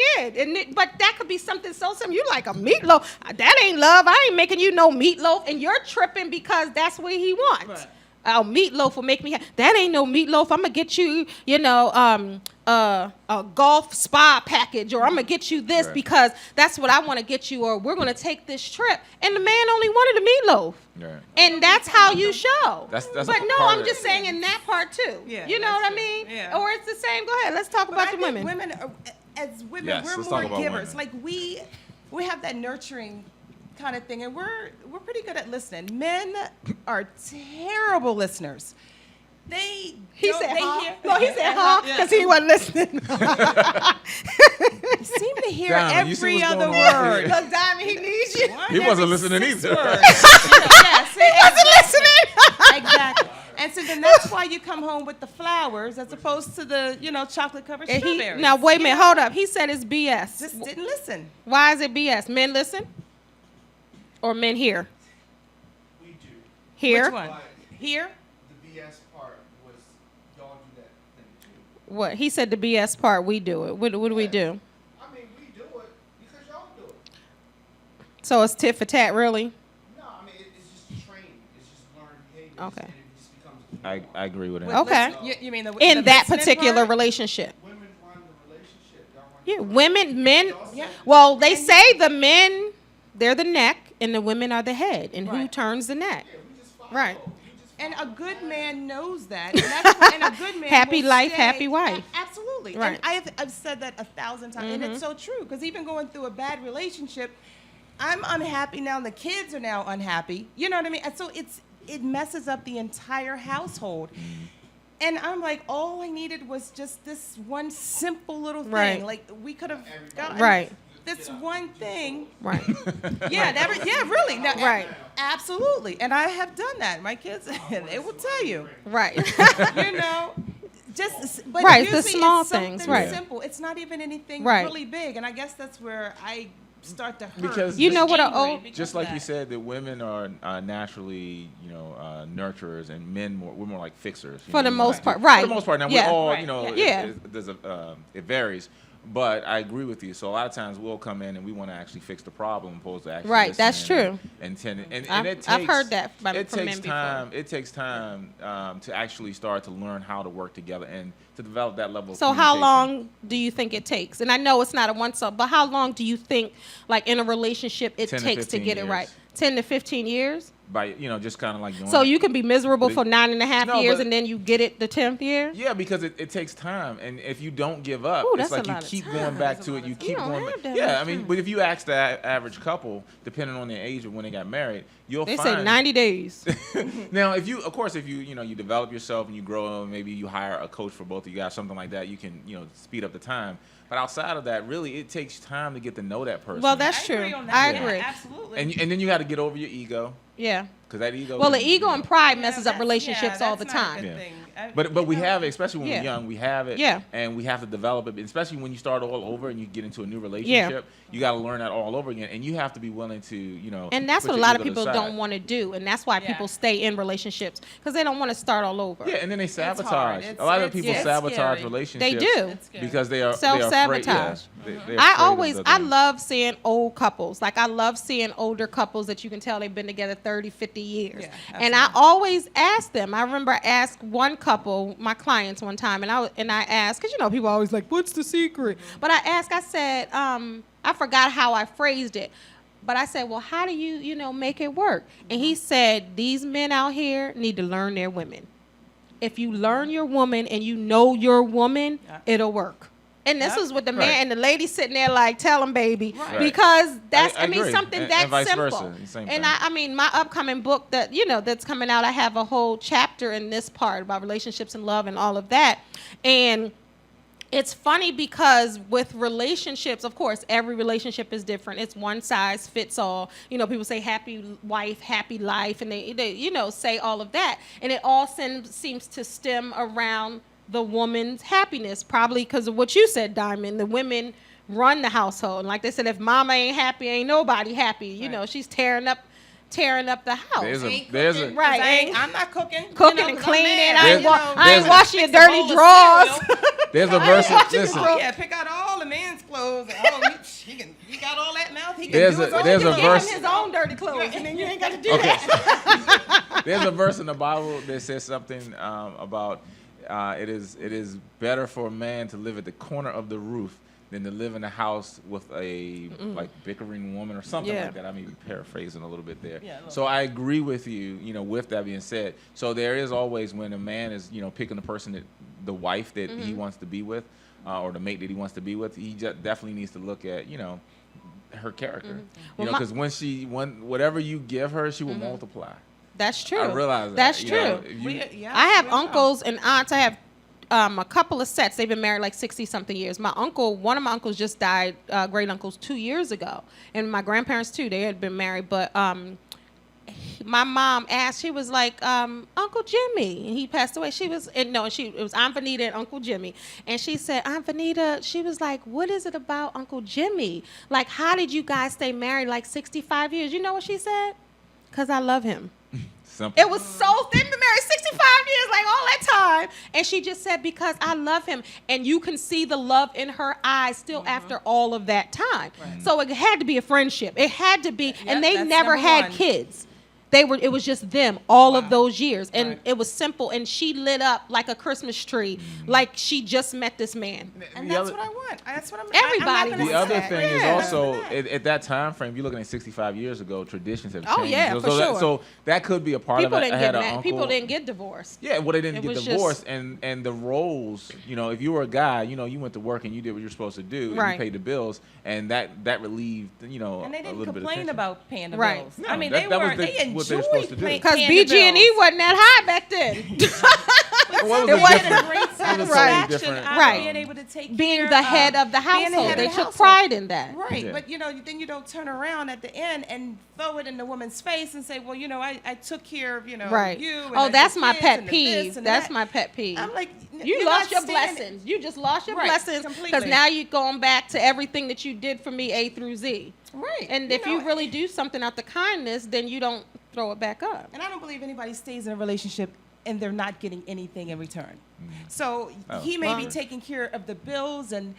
in. But that could be something so simple. You like a meatloaf. That ain't love. I ain't making you no meatloaf, and you're tripping because that's what he wants. Right. Meatloaf will make me that ain't no meatloaf. I'm gonna get you, a golf spa package, or I'm gonna get you this Right. because that's what I want to get you, or we're gonna take this trip. And the man only wanted a meatloaf. Right. And that's how you show. That's but a no, part I'm of just it. saying in that part too. Yeah, you know that's what I true. mean? Yeah. Or it's the same. Go ahead. Let's talk But about I the think women. as women, Yes, we're let's more talk about givers. women. Like we have that nurturing kind of thing, and we're pretty good at listening. Men are terrible listeners. He said, they huh? hear, No, he said, huh? Yeah. Because he wasn't listeing. seem to hear Diamond, you see every what's other going on word. here? Look, Diamond, he needs you. One He wasn't every listening 6 either. words. Yeah, see, He wasn't listening. exactly. And so then that's why you come home with the flowers as opposed to the, chocolate covered And he, strawberries. now, wait a You minute. know? Hold up. He said it's BS. Just didn't listen. Why is it BS? Men listen? Or men hear? We do. Hear? Which one? Here? The BS part was y'all do that thing too. What? He said the BS part, we do it. What do we do? I mean, we do it because y'all do it. So it's tit for tat, really? No, I mean, it's just training. It's just learned behavior. Okay. And it just becomes. I agree with him. With Okay. You mean the In the that listening particular part? relationship. Women run the relationship. Y'all run Yeah, the women, men. Yeah. Well, they say the men, they're the neck, and the women are the head. And who Right. turns the neck? Yeah, we just follow. Right. We just And follow. a good man knows that. And, that's, and a good man Happy will life, stay- happy wife. Absolutely. Right. And I've said that 1,000 times. And it's so true. Because even going through a bad relationship, I'm unhappy now. And the kids are now unhappy. You know what I mean? And so it messes up the entire household. And I'm like, all I needed was just this one simple little thing. Right. Like we could have gotten Right. this one thing. Right. Yeah, really. No, Right. Absolutely. And I have done that. My kids, they will tell you. Right. You know, but Right, the usually small it's things, something right. simple. It's not even anything Right. really big. And I guess that's where I start to hurt. Because You know what a angry old- because Just of like you that. said, that women are naturally, nurturers, and men we're more like fixers. For the We most like- part, right. For the most part. Now Yeah. we're all, Right. Yeah. it varies. But I agree with you. So a lot of times we'll come in and we want to actually fix the problem, opposed to actually Right, that's listening true. and I've- it takes, I've heard that from it men takes before. time. It takes time to actually start to learn how to work together and to develop that level. Of So how communication. long do you think it takes? And I know it's not a one-stop, but how long do you think, like in a relationship, it 10 to takes to 15 get it right? years. 10 to 15 years? By just kind of like doing. So it. you can be miserable But it- for 9.5 No, years but- and then you get it the 10th year? Yeah, because it takes time, and if you don't give up, Ooh, it's that's a like you lot of keep time. going back That's to a it. lot You of keep time. You going don't back. have that Yeah, much I mean, time. but if you ask the average couple, depending on their age of when they got married, you'll They find say 90 days. Now, if you develop yourself and you grow, maybe you hire a coach for both of you guys, something like that, you can speed up the time. But outside of that, really, it takes time to get to know that person. Well, that's I true. agree on that. I Yeah, agree. absolutely. and then you got to get over your ego, Yeah. because that ego. Well, the can, ego and pride Yeah, messes up that's- relationships yeah, all the that's not a time. good Yeah. thing. But we You know, have it, especially when Yeah. we're young. We have it, Yeah. and we have to develop it. Especially when you start all over and you get into a new relationship, you got to learn that all over again, and you have to be willing to, And that's put what a your lot of ego to people the don't side. want to do. And that's why Yeah. people stay in relationships because they don't want to start all over. Yeah, and then they hard. sabotage. It's- A lot of it's- people it's sabotage scary. relationships. They do. It's scary. Because they are Self-sabotage. They're afraid, yeah. They're I afraid of the I thing. love seeing old couples. Like I love seeing older couples that you can tell they've been together 30, 50 years. Yeah, And I absolutely. always ask them. I remember I asked one couple, my clients one time, and I asked, because people are always like, what's the secret? But I said, I forgot how I phrased it. But I said, well, how do you make it work? And he said, these men out here need to learn their women. If you learn your woman and you know your woman, Yeah. it'll work. And this Yep. is with the man Right. and the lady sitting there like, tell him, baby. Right. Because that's, I agree. something And that's vice simple. versa, the same And thing. my upcoming book that's coming out, I have a whole chapter in this part about relationships and love and all of that. And it's funny because with relationships, of course, every relationship is different. It's one size fits all. People say happy wife, happy life, and they say all of that. And it all seems to stem around the woman's happiness, probably because of what you said, Diamond. The women run the household. And like they said, if mama ain't happy, ain't nobody happy. You know, she's tearing up the house. Right. I'm not cooking. Cooking and cleaning. I There's ain't washing your dirty drawers. There's a verse. Listen, Yeah, pick out all the man's clothes. He got all that mouth. He can There's do a- his own there's a thing. verse- His own dirty clothes, and then you ain't got to do that. there's a verse in the Bible that says something about it is better for a man to live at the corner of the roof than to live in a house with a like bickering woman or something like that. I may be paraphrasing a little bit there. Yeah, so I agree with you. With that being said, so there is always when a man is picking the person that the wife that he wants to be with or the mate that he wants to be with, he definitely needs to look at her character. Because whatever you give her, she will multiply. That's true. I realize that. That's true. I have uncles and aunts. I have a couple of sets. They've been married like 60-something years. One of my uncles just died, great uncles, 2 years ago. And my grandparents, too, they had been married. But my mom asked, she was like, Uncle Jimmy. And he passed away. It was Aunt Vanita and Uncle Jimmy. And she said, Aunt Vanita, she was like, what is it about Uncle Jimmy? Like, how did you guys stay married like 65 years? You know what she said? Because I love him. Simple. It was so, they've been married 65 years, like all that time. And she just said, because I love him. And you can see the love in her eyes still after all of that time. Right. So it had to be a friendship. It had to be, and they never had kids. It was just them all of those years. And it was simple. And she lit up like a Christmas tree, like she just met this man. And that's what I want. That's what I'm Everybody. The other thing is also at that time frame, you're looking at 65 years ago, traditions have changed. Oh, yeah, for sure. So that could be a part of it. I had an uncle. People didn't get divorced. Yeah, well, they didn't get divorced, and the roles. If you were a guy, you went to work and you did what you're supposed to do, and you paid the bills, and that relieved, and they a little didn't bit of complain tension. about paying the Right. bills. No, I mean, that was they what they were supposed to do. Because BG&E wasn't that high back then. Well, It wasn't different. a great It was satisfaction different. out of Right. being able to take Being care the head of the being the household. head They of the took household. pride in that. Right, Yeah. but then you don't turn around at the end and throw it in the woman's face and say, well, I took care of, Right. you. And Oh, I that's did my this pet and the peeve. this and That's that. my pet peeve. I'm like, You you're lost not your standing- blessings. You just lost your Right, blessings because completely. now you're going back to everything that you did for me A through Z. Right. And if you really do something out of kindness, then you don't throw it back up. And I don't believe anybody stays in a relationship and they're not getting anything in return. So he may be taking care of the bills and,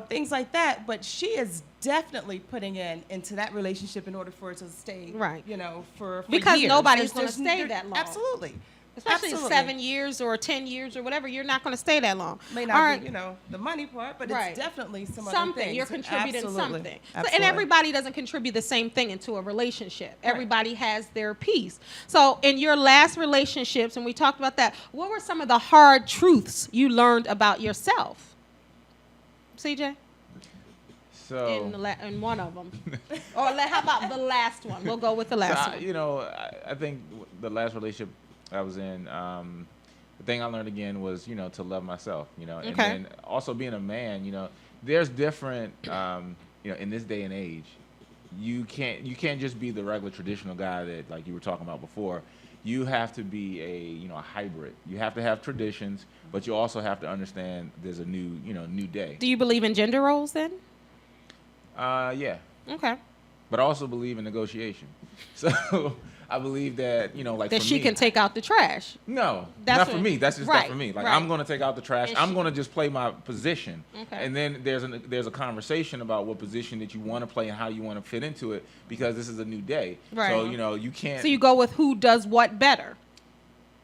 things like that, but she is definitely putting into that relationship in order for it to stay, Right. For Because years. nobody's gonna stay there- that long. Absolutely. Especially Absolutely. 7 years or 10 years or whatever, you're not going to stay that long. May All not right. be, the money part, but Right. it's definitely some other Something. things. You're contributing Absolutely. something. So, Absolutely. and everybody doesn't contribute the same thing into a relationship. Everybody has their piece. So in your last relationships, and we talked about that, what were some of the hard truths you learned about yourself? CJ? So In one of them. Or how about the last one? We'll go with the last one. I think the last relationship I was in, the thing I learned again was, to love myself, and Okay. then also being a man, there's different, in this day and age, you can't just be the regular traditional guy that like you were talking about before. You have to be a hybrid. You have to have traditions, but you also have to understand there's a new day. Do you believe in gender roles then? Yeah. Okay. But I also believe in negotiation. So I believe that, like That for she me, can take out the trash. No, That's not for what- me. That's just right, not for me. Like right. I'm going to take out the trash. And I'm she- going to just play my position. Okay. And then there's a conversation about what position that you want to play and how you want to fit into it because this is a new day. Right. So you can't. So you go with who does what better.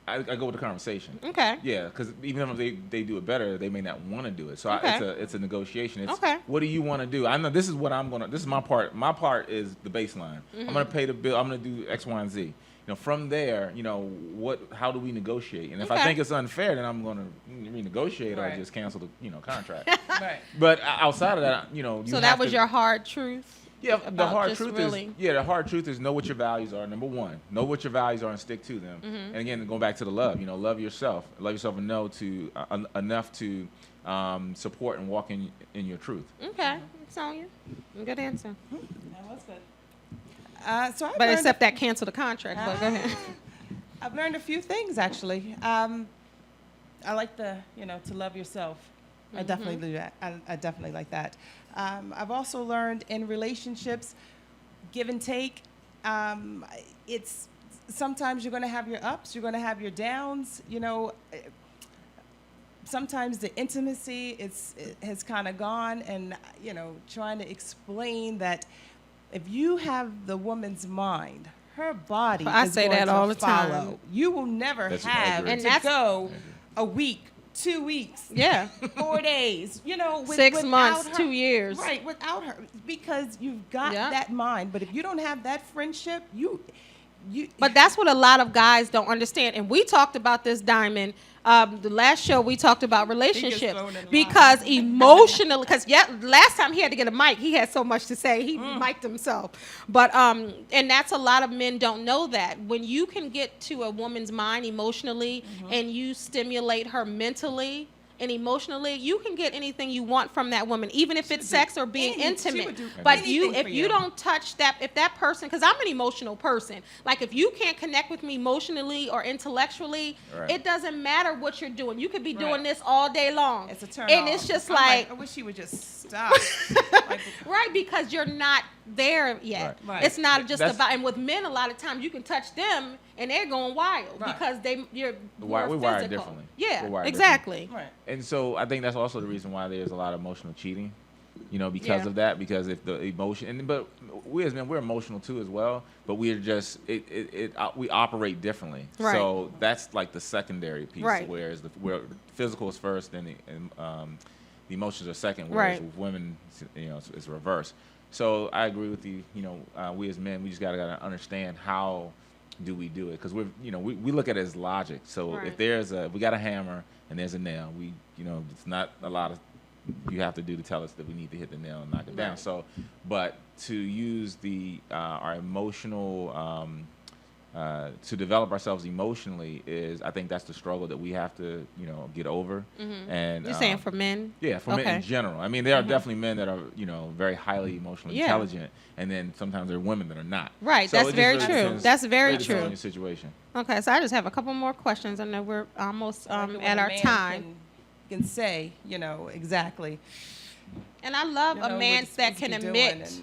I go with the conversation. Okay. Yeah, because even if they do it better, they may not want to do it. So Okay. it's a negotiation. It's Okay. what do you want to do? I know this is what I'm gonna. This is my part. My part is the baseline. I'm gonna pay the bill. I'm gonna do X, Y, and Z. From there, how do we negotiate? And if I Okay. think it's unfair, then I'm gonna renegotiate or Right. just cancel the Right. contract. But outside of that, you So have that was to- your hard truth? yeah, the about hard just truth really- the hard truth is know what your values are. Number one, know what your values are and stick to them. And again, going back to the love, love yourself and know enough to support and walk in your truth. Okay. Sonya, good answer. That was good. So But except that cancel the contract. But go ahead. I've learned a few things actually. I like the, to love yourself. I definitely do that. I definitely like that. I've also learned in relationships, give and take. It's sometimes you're going to have your ups, you're going to have your downs. Sometimes the intimacy it has kind of gone, and trying to explain that if you have the woman's mind, her body I is say going that to all the follow. time. You will never That's- I have agree. And to that's- go a week, 2 weeks, Yeah. 4 days, 6 without months, her. 2 years. Right, without her, because you've got Yeah. that mind. But if you don't have that friendship, you. But that's what a lot of guys don't understand. And we talked about this, Diamond. The last show we talked about relationships thrown in because emotionally, because last time he had to get a mic, he had so much to say, he mic'd himself. But and that's a lot of men don't know that when you can get to a woman's mind emotionally and you stimulate her mentally and emotionally, you can get anything you want from that woman, even if it's sex or being intimate. But if you don't touch that, if that person, because I'm an emotional person, like if you can't connect with me emotionally or intellectually, Right. it doesn't matter what you're doing. You could be doing Right. this all day long. It's a turn and off. it's just I'm like, I wish he would just stop. Like, right, because you're not there yet. Right. It's not just That's- about, and with men, a lot of times you can touch them and they're going wild Right. because you're We're more wired physical. differently. Yeah, We're wired exactly. right. And so I think that's also the reason why there's a lot of emotional cheating, because Yeah. of that. Because if the emotion, but we as men, we're emotional too as well. But we're just we operate differently. Right. So that's like the secondary piece. Right. Whereas where physical is first, then the emotions are second. Whereas Right. with women, it's reverse. So I agree with you. We as men, we just gotta understand how do we do it, because we look at it as logic. So Right. if we got a hammer and there's a nail, it's not a lot of you have to do to tell us that we need to hit the nail and knock it down. Right. So, but to use our emotional to develop ourselves emotionally I think that's the struggle that we have to get over. And You're saying for men? yeah, for men Okay. in general. I mean, there are definitely men that are, very highly emotionally Yeah. intelligent, and then sometimes there are women that are not. Right, So that's it just very really true. depends- That's very really depends true. on your situation. Okay, so I just have a couple more questions. I know we're almost I like it when at a our man time. can say, exactly. And I love a man that can you doing, admit and-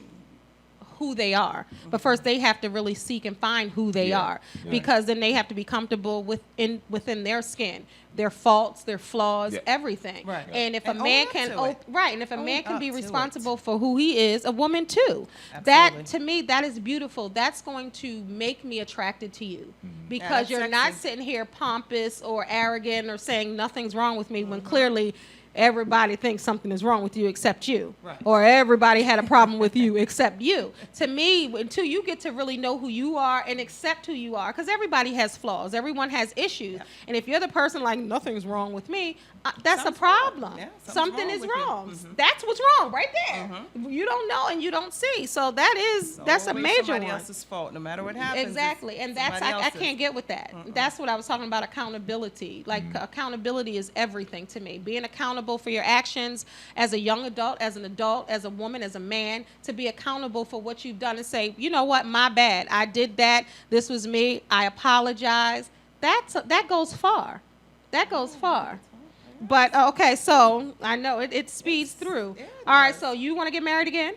who they are. But first they have to really seek and find who they Yeah, are, yeah. because then they have to be comfortable within their skin, their faults, their flaws, Yeah. everything. Right. And if And a man own up can to it. right, and if a Own man can up be to it. responsible for who he is, a woman too. Absolutely. That to me, that is beautiful. That's going to make me attracted to you. Because that's you're not sexy. sitting here pompous or arrogant or saying nothing's wrong with me when clearly everybody thinks something is wrong with you except you. Right. Or everybody had a problem with you except you. To me, until you get to really know who you are and accept who you are, because everybody has flaws, everyone has issues. Yeah. And if you're the person like, nothing's wrong with me, that's a Something's wrong. problem. Yeah, Something something's is wrong with you. wrong. Mhm. That's what's wrong right there. You don't know and you don't see. So that's a Always major somebody one. else's fault, no matter what happens. Exactly, and that's somebody I else's. can't get with that. That's what I was talking about, accountability. Like accountability is everything to me. Being accountable for your actions as a young adult, as an adult, as a woman, as a man, to be accountable for what you've done and say, you know what, my bad. I did that. This was me. I apologize. That goes far. That goes far. But okay, so I know it speeds through. it All right, does. so you want to get married again?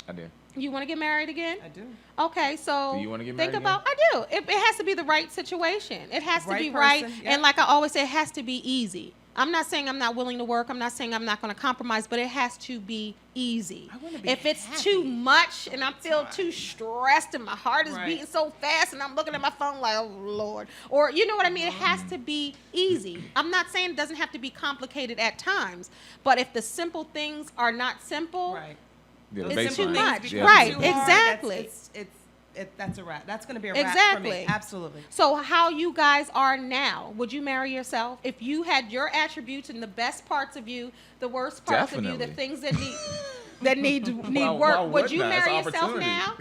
I do. You want to get married again? I do. Okay, so Do you wanna get think married about. I do. It has to be the right situation. It has to Right be right, person, yeah. and like I always say, it has to be easy. I'm not saying I'm not willing to work. I'm not saying I'm not going to compromise, but it has to be easy. I wanna be If it's happy. too much and I feel too stressed and my heart is Right. beating so fast and I'm looking at my phone like, oh Lord, or you know what I mean? It has to be easy. I'm not saying it doesn't have to be complicated at times, but if the simple things are not simple, Right. Yeah, the It's baseline. too Things much. become Right, too hard, exactly. That's a wrap. That's going to be a wrap for Exactly. me. Absolutely. So how you guys are now, would you marry yourself? If you had your attributes and the best parts of you, the worst parts of you, the Definitely. things that need Why work, would wouldn't you I? It's marry an yourself opportunity. now?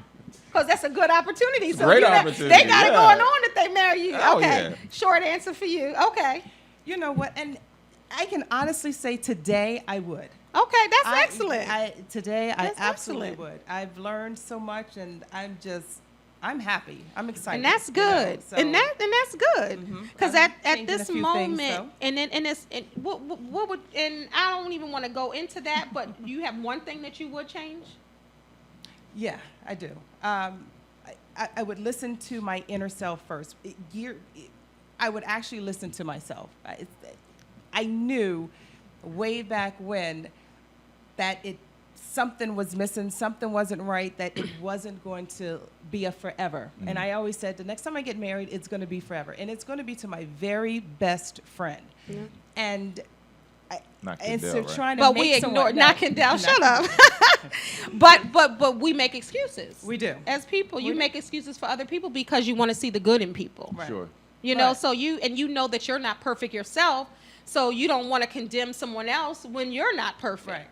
Because that's a good opportunity. So Great you got- opportunity, They got it yeah. going on that they marry you. Oh, Okay. yeah. Short answer for you. Okay. You know what? And I can honestly say today I would. Okay, that's I excellent. Today I That's absolutely excellent. would. I've learned so much, and I'm just I'm happy. I'm excited. And that's good. So, And that's good. Because I'm at changing this a few moment, things, though. what would, and I don't even want to go into that, but you have one thing that you would change? yeah, I do. I would listen to my inner self first. I would actually listen to myself. I knew way back when that something was missing, something wasn't right, that it wasn't going to be a forever. And I always said, the next time I get married, it's going to be forever. And it's going to be to my very best friend. Yeah. And Not instead Kendell, of right? trying to But make we ignore, someone, not Kendell, shut up. but we make excuses. We do. As people, you We do. make excuses for other people because you want to see the good in people. Right. Sure. You know, Right. so you know that you're not perfect yourself, so you don't want to condemn someone else when you're not perfect. Right.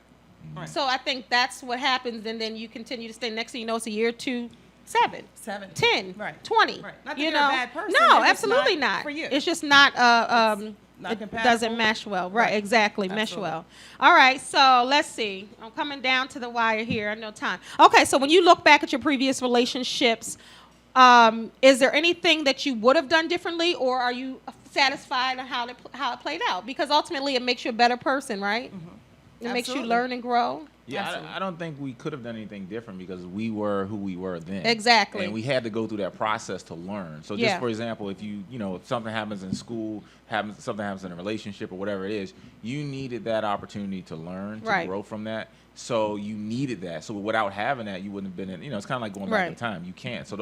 Right. So I think that's what happens, and then you continue to stay. Next thing you know, it's a year, 2, 7, 7, 10, Right. 20. Right. Not that you you're know, a bad person, no, it's just absolutely not not. for you. It's just not. not it compatible. doesn't mesh well. Right. Right. Exactly. Mesh Absolutely. well. All right. So let's see. I'm coming down to the wire here. I know time. Okay. So when you look back at your previous relationships, is there anything that you would have done differently, or are you satisfied on how it played out? Because ultimately, it makes you a better person, right? It makes you Absolutely. learn and grow. Yeah, Absolutely. I don't think we could have done anything different because we were who we were then. Exactly. And we had to go through that process to learn. So just Yeah. for example, if if something happens in school, something happens in a relationship or whatever it is, you needed that opportunity to learn, to Right. grow from that. So you needed that. So without having that, you wouldn't have been in, it's kind of like going back in Right. time. You can't. So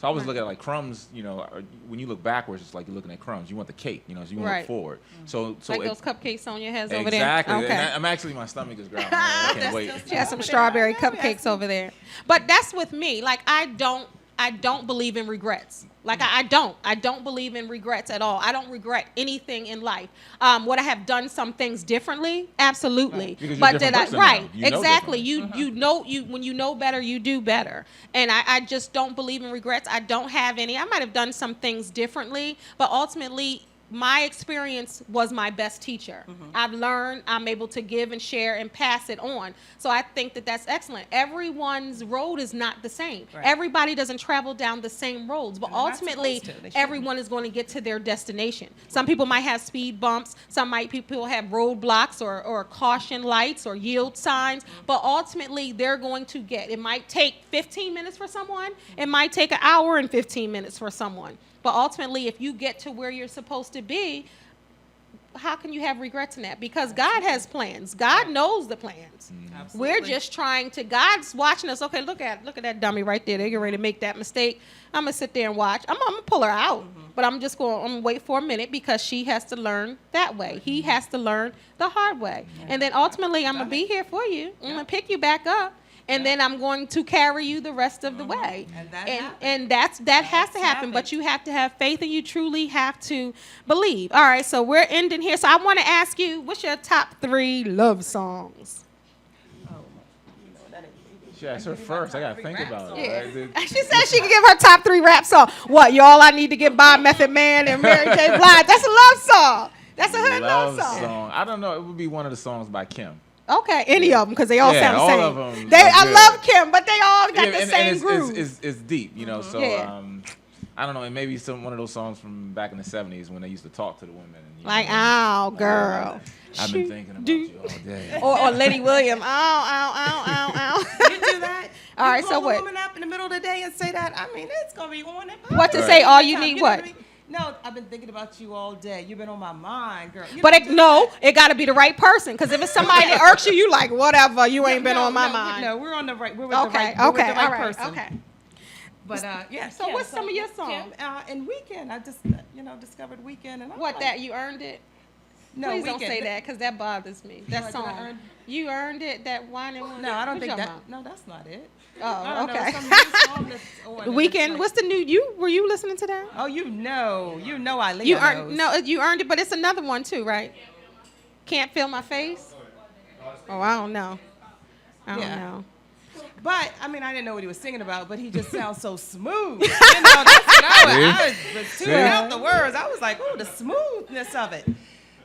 I always look at it like crumbs, when you look backwards, it's like you're looking at crumbs. You want the cake, so you want to Right. look forward. So Like it- those cupcakes on your heads over there. Exactly. Okay. And I'm actually, my stomach is growling. I can't wait. She has some strawberry cupcakes over there. But that's with me. Like I don't believe in regrets. Like I don't believe in regrets at all. I don't regret anything in life. Would I have done some things differently? Absolutely. Because you're a But different person right? now. You know Exactly. differently. When you know better, you do better. And I just don't believe in regrets. I don't have any. I might have done some things differently, but ultimately my experience was my best teacher. I've learned, I'm able to give and share and pass it on. So I think that that's excellent. Everyone's road is not the same. Right. Everybody doesn't travel down the same roads, but And they're not ultimately supposed to. They shouldn't. everyone is going to get to their destination. Some people might have speed bumps, people have roadblocks or caution lights or yield signs, but ultimately they're going to it might take 15 minutes for someone, it might take an hour and 15 minutes for someone. But ultimately, if you get to where you're supposed to be, how can you have regrets in that? Because God has plans. God knows the plans. We're Absolutely. just trying to. God's watching us. Okay, look at that dummy right there. They're getting ready to make that mistake. I'm gonna sit there and watch. I'm gonna pull her out, but I'm gonna wait for a minute because she has to learn that way. He has to learn the hard way, and then ultimately, I'm gonna be here for you. I'm gonna pick you back up. And then I'm going to carry you the rest of the way. And that that has to happen. But you have to have faith and you truly have to believe. All right, so we're ending here. So I want to ask you, what's your top 3 love songs? She asked her first. I got to think about it. Right? She said she can give her top 3 rap song. What, y'all? I need to get by Method Man and Mary J. Blige. That's a love song. That's a hood love song. I don't know. It would be one of the songs by Kim. Okay, any of them, because they all sound the all same. of them I are good. love Kim, but they all got the and same it's, groove. It's deep, So Yeah. I don't know. It may be one of those songs from back in the '70s when they used to talk to the women. And, Like, ow, girl. I've been thinking about you all day. Or Lady William. Ow, ow, ow, ow, ow. You do that? All right, You so call what? a woman up in the middle of the day and say that? I mean, it's gonna be on and popping. What to Right. say? All you Time, need know what? I mean? No, I've been thinking about you all day. You've been on my mind, girl. You But know, just that. it got to be the right person. Because if it's somebody that irks you, you like, whatever. You ain't been No, on my no, mind. No, we're on the right. We're with Okay, the right. We're with okay, the right all right, person. okay. But yeah. So what's some of your Kim, songs? and Weekend. I just discovered Weekend and I'm What, like, that you earned it? No, Please Weekend. don't say that because that bothers me. That What, did I song. earn? You earned it, that wine and wine. No, I don't What think you that. talking No, that's not it. Oh, I don't okay. know, some new song that's on about? and Weekend. it's like- What's the new? Were you listening to that? Oh, you know, I You earned you earned it, but it's another one too, right? Can't feel my face. Oh, I don't know. I don't Yeah. know. But I mean, I didn't know what he was singing about, but he just sounds so smooth. That's what I was tuning out the words. I was like, oh, the smoothness of it.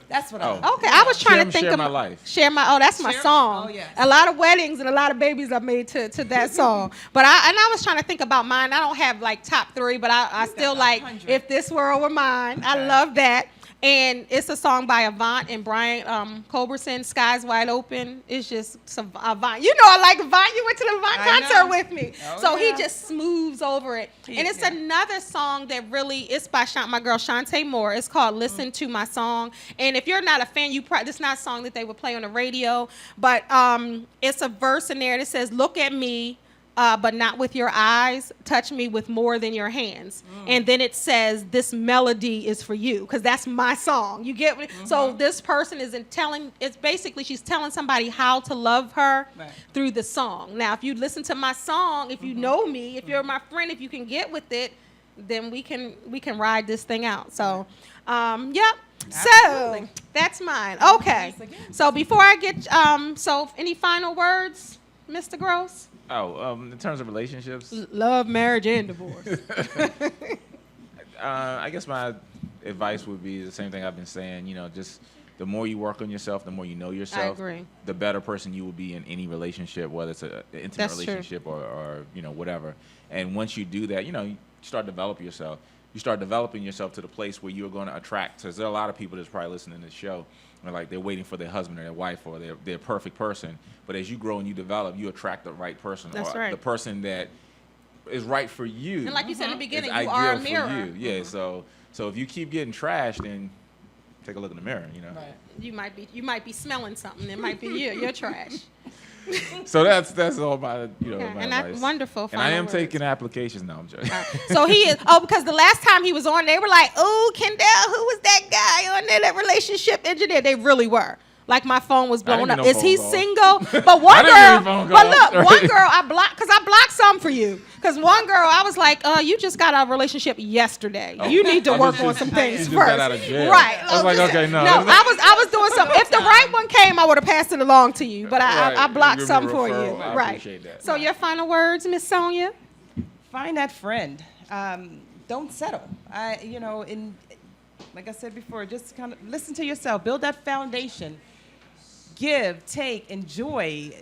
That's what Oh. I. Okay, I was trying Share- to think Share of My Life. Share my. Oh, that's my Share- song. oh, yes. A lot of weddings and a lot of babies I've made to that song. But I was trying to think about mine. I don't have like top 3, but I still got like 100. If This World Were Mine. I Okay. love that. And it's a song by Avant and Brian Culbertson, Skies Wide Open. It's just some Avant. You know I like Avant. You went to the Avant I concert know. with me. Oh, So he yeah. just smooths over it. And it's Yeah. another song that really, it's by my girl Shantae Moore. It's called Listen to My Song. And if you're not a fan, this is not a song that they would play on the radio. But it's a verse in there that says, look at me, but not with your eyes. Touch me with more than your hands. And then it says, this melody is for you, because that's my song. You get what? So this person it's basically she's telling somebody how to love her Right. through the song. Now, if you listen to my song, if you know me, if you're my friend, if you can get with it, then we can ride this thing out. So, yep. So Absolutely. that's mine. Okay. Thanks again. So before I get so any final words, Mr. Gross? Oh, in terms of relationships, Love, marriage, and divorce. I guess my advice would be the same thing I've been saying. Just the more you work on yourself, the more you know yourself. agree. The better person you will be in any relationship, whether it's an intimate That's true. relationship or whatever. And once you do that, you start developing yourself. You start developing yourself to the place where you're going to attract. Because there are a lot of people that's probably listening to this show, and they're waiting for their husband or their wife or their perfect person. But as you grow and you develop, you attract the right person. That's or right. the person that is right for you. And like you said in the beginning, is you are a ideal mirror. for you. Yeah. So if you keep getting trashed, then take a look in the mirror. Right. You might be smelling something. It might be you. You're trash. So that's all my Okay, my and that's advice. wonderful. And I final am words. taking applications now. I'm joking. So he is. Oh, because the last time he was on, they were like, "Oh, Kendell, who was that guy on there? That relationship engineer." They really were. Like my phone was blowing didn't up. get Is no he phone calls. single? But one I didn't get any girl. phone But calls. look, one Right. girl I blocked because I blocked some for you. Because one girl, I was like, you just got out of a relationship yesterday. You need to I work just- on some you things just first. got out of jail. Right. I was like, okay, no. No, I was doing something. If the right one came, I would have passed it along to you. But I Right. blocked Give me a some for you. referral. I Right. appreciate that. So your final words, Miss Sonia? Find that friend. Don't settle. Like I said before, just kind of listen to yourself. Build that foundation. Give, take, enjoy.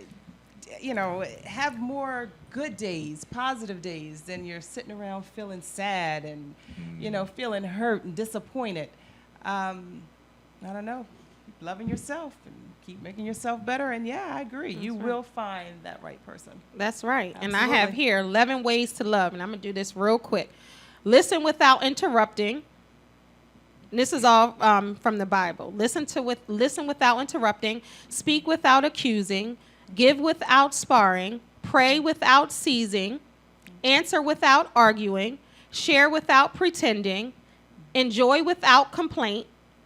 Have more good days, positive days than you're sitting around feeling sad and, feeling hurt and disappointed. I don't know. Keep loving yourself and keep making yourself better. And yeah, I agree. You will find that right person. That's right. And I have Absolutely. here 11 ways to love. And I'm going to do this real quick. Listen without interrupting. This is all from the Bible. Listen without interrupting. Speak without accusing. Give without sparring. Pray without ceasing. Answer without arguing. Share without pretending. Enjoy without complaint.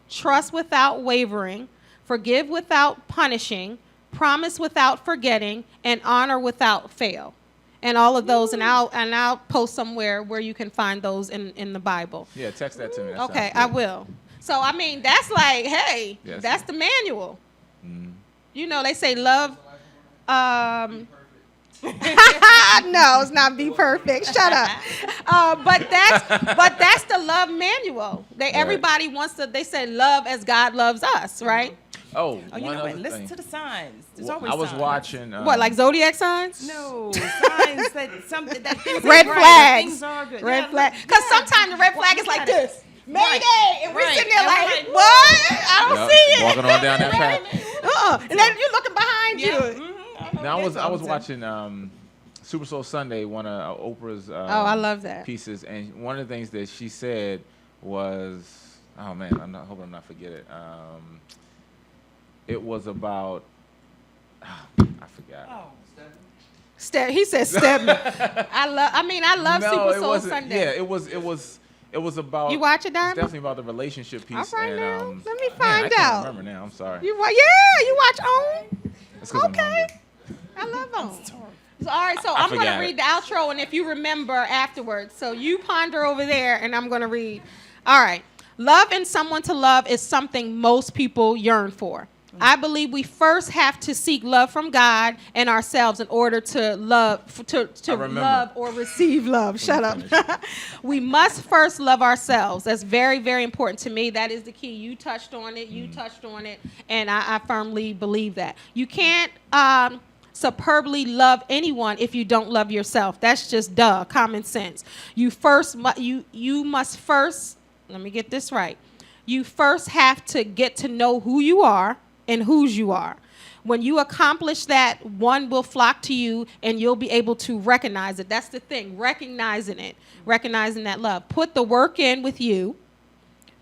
Trust without wavering. Forgive without punishing. Promise without forgetting. And honor without fail. And all of those, and I'll post somewhere where you can find those in the Bible. Yeah, text that to me. That Okay, sounds I good. will. So I mean, that's like, hey, Yes. that's the manual. Mhm. They say love. No, it's not be perfect. Shut up. But that's the love manual. Everybody wants to. They say love as God loves us, right? Oh, Oh, you one know other what? Listen thing. to the signs. There's Well, always I was signs. watching. What, like zodiac signs? No, signs that something that things Red are right, that flags. things are good. Red Yeah, flag. look, Because yeah. sometimes the red flag is Look like at it. this. Mayday, Right. and we're Right. sitting there And like, we're like, what? I don't Yup, see it. walking on down that Right. path. And then you're looking behind Yeah. you. Now I was watching Super Soul Sunday, one of Oprah's I love that. pieces, and one of the things that she said was, oh man, hoping I'm not forget it. It was about, I forgot. Oh, He said Stedman. I love No, Super it Soul wasn't. Sunday. Yeah, it was about. You watch it, It's Diamond? definitely about the relationship piece. All right and, now. Let me man, find I can't out. remember now. I'm sorry. You watch OWN? It's 'cause I'm Okay. hungry. I love OWN. So, all right, so I'm going to forgot read it. the outro, and if you remember afterwards. So you ponder over there, and I'm going to read. All right. Love and someone to love is something most people yearn for. I believe we first have to seek love from God and ourselves in order to love, to love or receive love. Shut up. We must first love ourselves. That's very, very important to me. That is the key. You touched on it. You touched on it. And I firmly believe that. You can't superbly love anyone if you don't love yourself. That's just common sense. You must first, let me get this right. You first have to get to know who you are and whose you are. When you accomplish that, one will flock to you and you'll be able to recognize it. That's the thing, recognizing that love. Put the work in with you,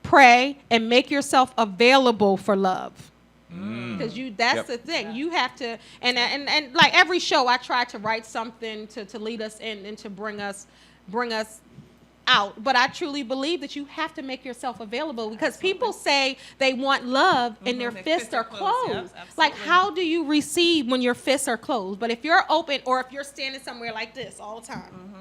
pray, and make yourself available for love. Because that's the thing. You have to, and like every show, I try to write something to lead us in and to bring us out. But I truly believe that you have to make yourself available, because people say they want love and their fists are closed. Yep, like, how do you receive when your fists are closed? But if you're open, or if you're standing somewhere like this all the time,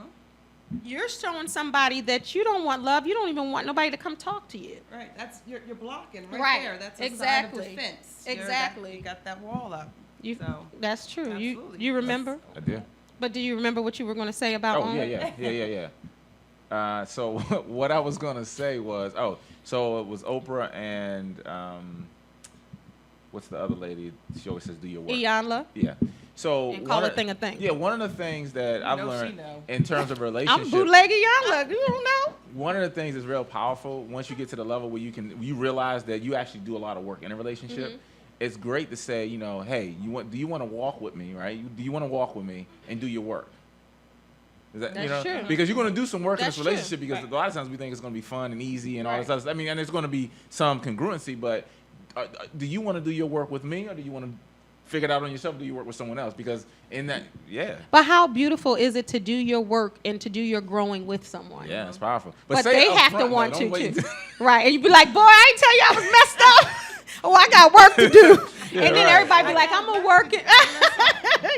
you're showing somebody that you don't want love. You don't even want nobody to come talk to you. Right. That's you're blocking Right. there. That's a Exactly. sign of defense. Exactly. You got that wall up. So That's true. Absolutely. You remember? I do. But do you remember what you were going to say about? Oh, yeah. So what I was gonna say was, so it was Oprah and what's the other lady? She always says, "Do your work." Iyanla. Yeah. So And call a thing a thing. Yeah, one of the things that I've know she learned know. in terms of relationships. I'm bootleg Iyanla. You don't know? One of the things that's real powerful once you get to the level where you realize that you actually do a lot of work in a relationship. It's great to say, hey, do you want to walk with me, right? Do you want to walk with me and do your work? Is that, That's true. Because you're going to do some work That's in true. this relationship, because a lot of times we think it's going to be fun and easy and all this Right. other stuff. I mean, and there's going to be some congruency, but do you want to do your work with me, or do you want to figure it out on yourself, or do you work with someone else? Because in that, But how beautiful is it to do your work and to do your growing with someone? yeah, it's powerful. But say they it up have front, to though. want Don't to, wait too. Right. And you be like, boy, I ain't tell you I was messed up. Oh, I got work to do. And then right. everybody be like, I'm going to work it.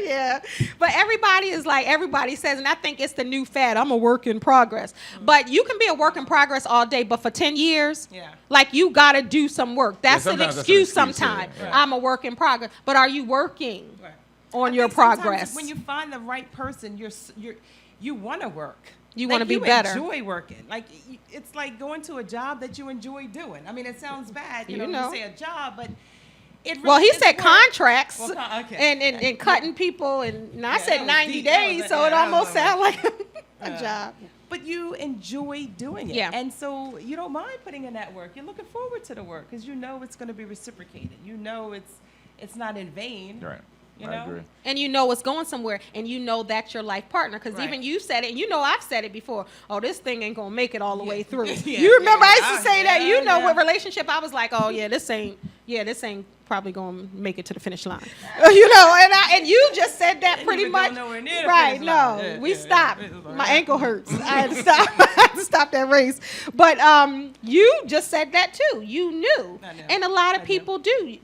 Yeah. But everybody is like, everybody says, and I think it's the new fad, I'm a work in progress. But you can be a work in progress all day, but for 10 years, like, you got to do some work. That's an sometimes excuse that's an excuse, sometimes. yeah. I'm a work in progress. But are you working Right. on I your think sometimes progress? when you find the right person, you want to work. You Like, wanna be better. You enjoy working. Like, it's like going to a job that you enjoy doing. I mean, it sounds bad, You you know. to say a job, but it really Well, he is said work. contracts Well, okay. and cutting people, and I Yeah, said that was 90 deep. That days, was- so yeah, it that was almost like- sounded like a Yeah. job. But you enjoy doing it. Yeah. And so you don't mind putting in that work. You're looking forward to the work because you know it's going to be reciprocated. You know it's not in vain. Right. You I know? agree. And you know it's going somewhere, and you know that's your life partner, because Right. even you said it, and you know I've said it before. Oh, this thing ain't gonna make it all the way through. Yeah, You remember yeah, I used to say that. You know, yeah. with relationship, I was like, oh yeah, this ain't probably gonna make it to the finish line. You know, and you just said that Didn't pretty even go much. nowhere near the Right? finish No, line. Yeah, we yeah, stopped. it was like- My ankle hurts. I had to stop. I had to stop that race. But you just said that too. You knew, I know. and a lot of I know. people do.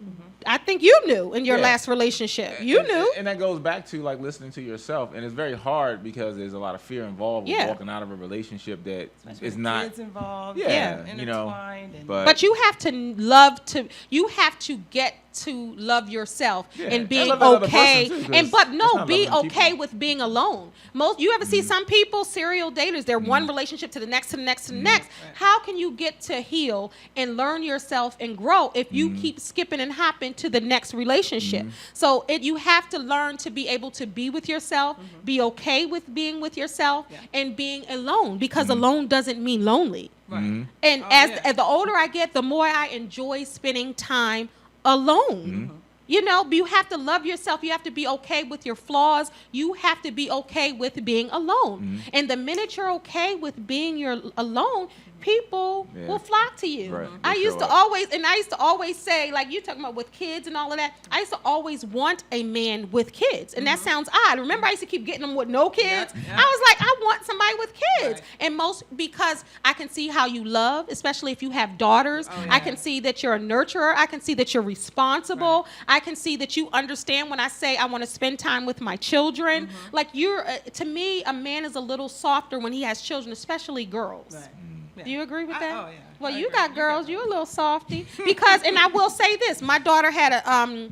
I think you knew in your Yeah. last relationship. You knew. And that goes back to like listening to yourself, and it's very hard because there's a lot of fear involved with Yeah. walking out of a relationship that Especially is with not. kids involved. Yeah, intertwined. And But you have to you have to get to love yourself Yeah, and and being love that other okay. person, too, 'cause And but it's no, not be loving okay people. with being alone. You ever see some people, serial daters, they're one relationship to the next, to the next, to the next. Right. How can you get to heal and learn yourself and grow if you keep skipping and hopping to the next relationship? So you have to learn to be able to be with yourself, be okay with being with yourself, Yeah. and being alone, because alone doesn't mean lonely. Right. And Oh, as yeah. the older I get, the more I enjoy spending time alone. You know, you have to love yourself. You have to be okay with your flaws. You have to be okay with being alone. And the minute you're okay with being alone, people Yeah. will flock to you. Right. I They used show to always say, like you talking about with kids and all of that, I used to always want a man with kids. And that sounds odd. Remember, I used to keep getting them with no kids. Yeah. I was like, I want somebody with kids. Right. And because I can see how you love, especially if you have daughters. Oh, I yeah. can see that you're a nurturer. I can see that you're responsible. I can see that you understand when I say I want to spend time with my children. Like to me, a man is a little softer when he has children, especially girls. Right. Yeah. Do you agree with that? Oh, yeah. Well, I you agree. got girls. You a little softy. Because, and I will say this, my daughter had a,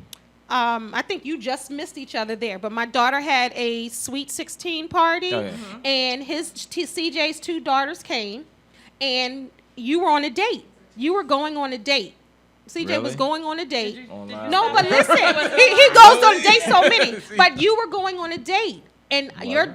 I think you just missed each other there, but my daughter had a Sweet 16 party, Oh, yeah. and CJ's 2 daughters came, and you were on a date. You were going on a date. CJ was Really? going on a date. Online. No, but listen, he goes on a date so many. But you were going on a date, and your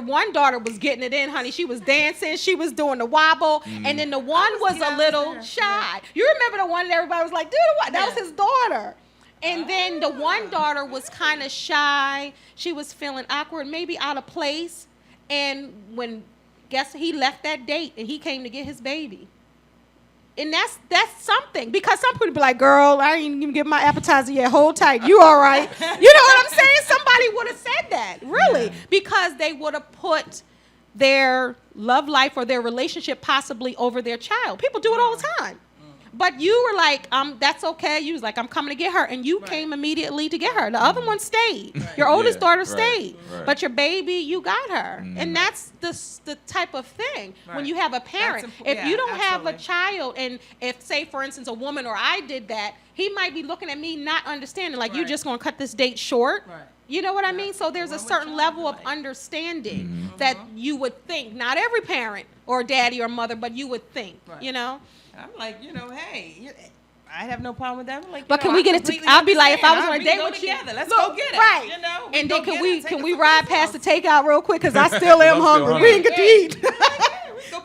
one daughter was getting it in, honey. She was dancing, she was doing the wobble, and then the one was a little shy. You remember the one that everybody was like, dude, what? That was his daughter. And then the one daughter was kind of shy. She was feeling awkward, maybe out of place. And he left that date and he came to get his baby. And that's something, because some people be like, girl, I ain't even get my appetizer yet. Hold tight. You all right? You know what I'm saying? Somebody would have said that, really, because they would have put their love life or their relationship possibly over their child. People do it all the time. But you were like, that's okay. You was like, I'm coming to get her. And you came immediately to get her. The other one stayed. Your oldest daughter stayed. Right. But your baby, you got her. And that's the type of thing when you have a parent. If you don't have a child, and if, say, for instance, a woman or I did that, he might be looking at me not understanding, like, you're just going to cut this date short. Right. You know what I mean? So there's a certain level of understanding that you would think. Not every parent or daddy or mother, but you would think, you know? I'm like, hey, I have no problem with that. I'm like, but can we get it to? I'll be like, if I was on a date with you, let's go get it. Right. You know, and then can we us ride past the takeout real quick? Because I still am I'm still hungry. hungry. We ain't get to eat.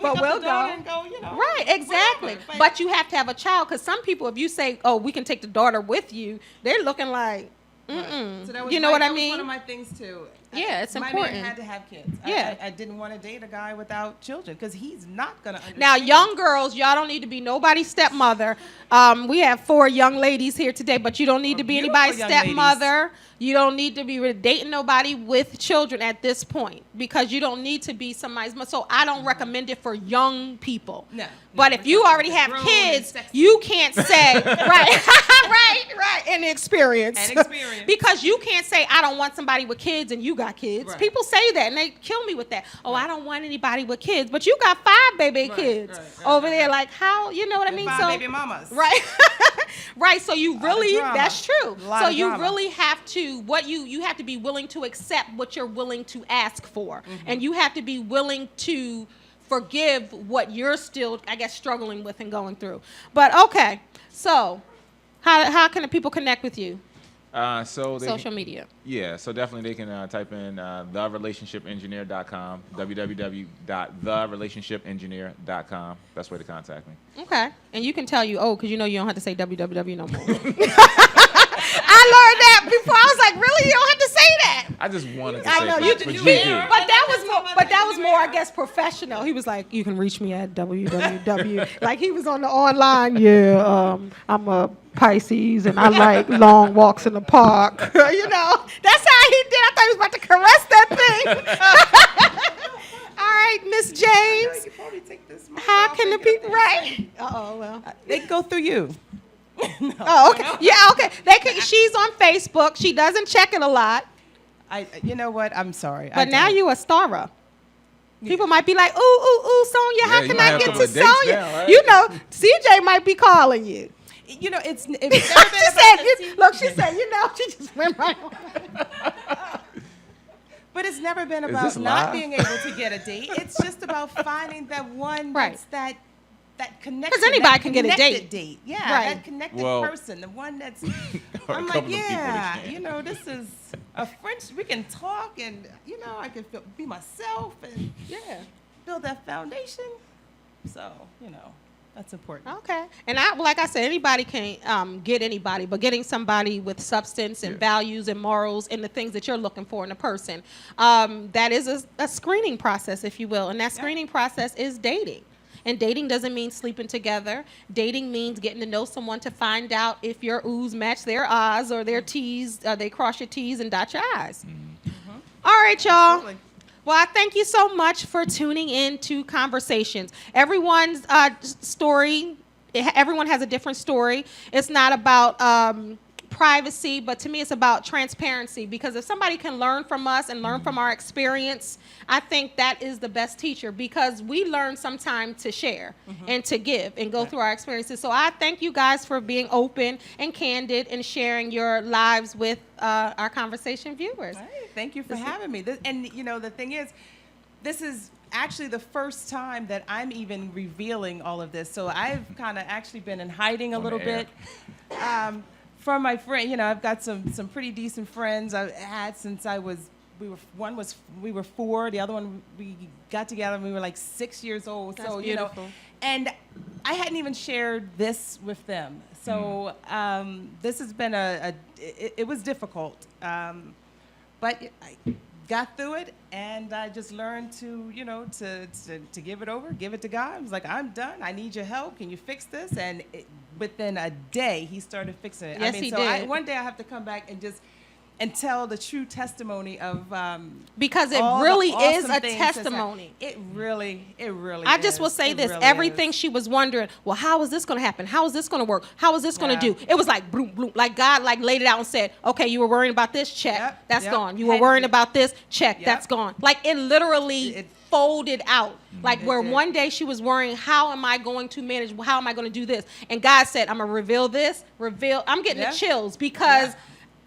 But we'll go. And go, Right, exactly. whatever. But you have to have a child, because some people, if you say, oh, we can take the daughter with you, they're looking like, mm-mm. So that was you know what I that was mean? one of my things too. Yeah, it's my important. man had to have kids. Yeah. I didn't want to date a guy without children, because he's not gonna understand. Now, young girls, y'all don't need to be nobody's stepmother. We have 4 young ladies here today, but you don't need to be anybody's beautiful young stepmother. You don't need to be dating nobody with children at this point, because you don't need to be somebody's mother. So I don't recommend it for young people. No. But if you already have grown kids, and sexy. you can't say, right, and experience. Because you can't say, I don't want somebody with kids and you got kids. Right. People say that and they kill me with that. Oh, I don't want anybody with kids. But you got 5 baby kids over there. Like, how, you know what I mean? 5 baby mamas. Right. Right. So you really, drama. that's true. Lot So of you drama. really have to, you have to be willing to accept what you're willing to ask for. And you have to be willing to forgive what you're still, I guess, struggling with and going through. But okay. So how can the people connect with you? So they Social media. Yeah, so definitely they can type in therelationshipengineer.com, www.therelationshipengineer.com. Best way to contact me. Okay. And you can tell you don't have to say www no more. I learned that before. I was like, really? You don't have to say that. I just wanted to I say know for- you for did, GP. but that was more, I guess, professional. He was like, you can reach me at www. Like he was on the online. Yeah, I'm a Pisces and I like long walks in the park. That's how he did. I thought he was about to caress that thing. All right, Miss James. You probably take this mic How off can the and go people? there. Right. Well. They can go through you. Oh, okay. Yeah, okay. She's on Facebook. She doesn't check it a lot. You know what? I'm sorry. But now you a starer. People might be like, ooh, Sonya, how Yeah, can you might I have get some to dates now, Sonya? right? You know, CJ might be calling you. It's She said, she said, she just went right on. But it's never been Is about this not live? being able to get a date. It's just about finding that one that's that connection. 'Cause anybody that can get a connected date. Yeah, Right. that connected Well- person, the one that's. Or a I'm couple like, of people yeah, that this is a French. We can talk, and I can be myself, and build that foundation. So that's important. Okay. And like I said, anybody can get anybody, but getting somebody with substance and values and morals and the things that you're looking for in a person, that is a screening process, if you will. And that screening process is dating. And dating doesn't mean sleeping together. Dating means getting to know someone to find out if your O's match their I's or their T's, they cross your T's and dot your I's. All right, y'all. Absolutely. Well, I thank you so much for tuning in to Conversations. Everyone's story, everyone has a different story. It's not about privacy, but to me it's about transparency, because if somebody can learn from us and learn from our experience, I think that is the best teacher, because we learn sometimes to share and to give and go through our experiences. So I thank you guys for being open and candid and sharing your lives with our conversation viewers. Hey, thank you for having me. And the thing is, this is actually the first time that I'm even revealing all of this. So I've kind of actually been in hiding a little bit from my friend. I've got some pretty decent friends I've had since we were 4. The other one, we got together when we were like 6 years old. That's so beautiful. And I hadn't even shared this with them. So this has been it was difficult, but I got through it, and I just learned to give it over, give it to God. I was like, I'm done. I need your help. Can you fix this? And within a day, he started fixing it. Yes, he did. One day I have to come back and tell the true testimony of because it all really the is awesome a things that's testimony. It really I just will say It this. really Everything is. she was wondering, well, how is this going to happen? How is this going to work? How is this going to Yeah. do? It was like, bloom, bloom. Like God laid it out and said, okay, you were worrying about this, check. Yep, That's yep. gone. You were worrying about this, check. Yep. That's gone. Like it literally It- folded out. Like It where did. one day she was worrying, how am I going to manage? How am I going to do this? And God said, I'm going to reveal this, I'm getting Yeah. the chills, because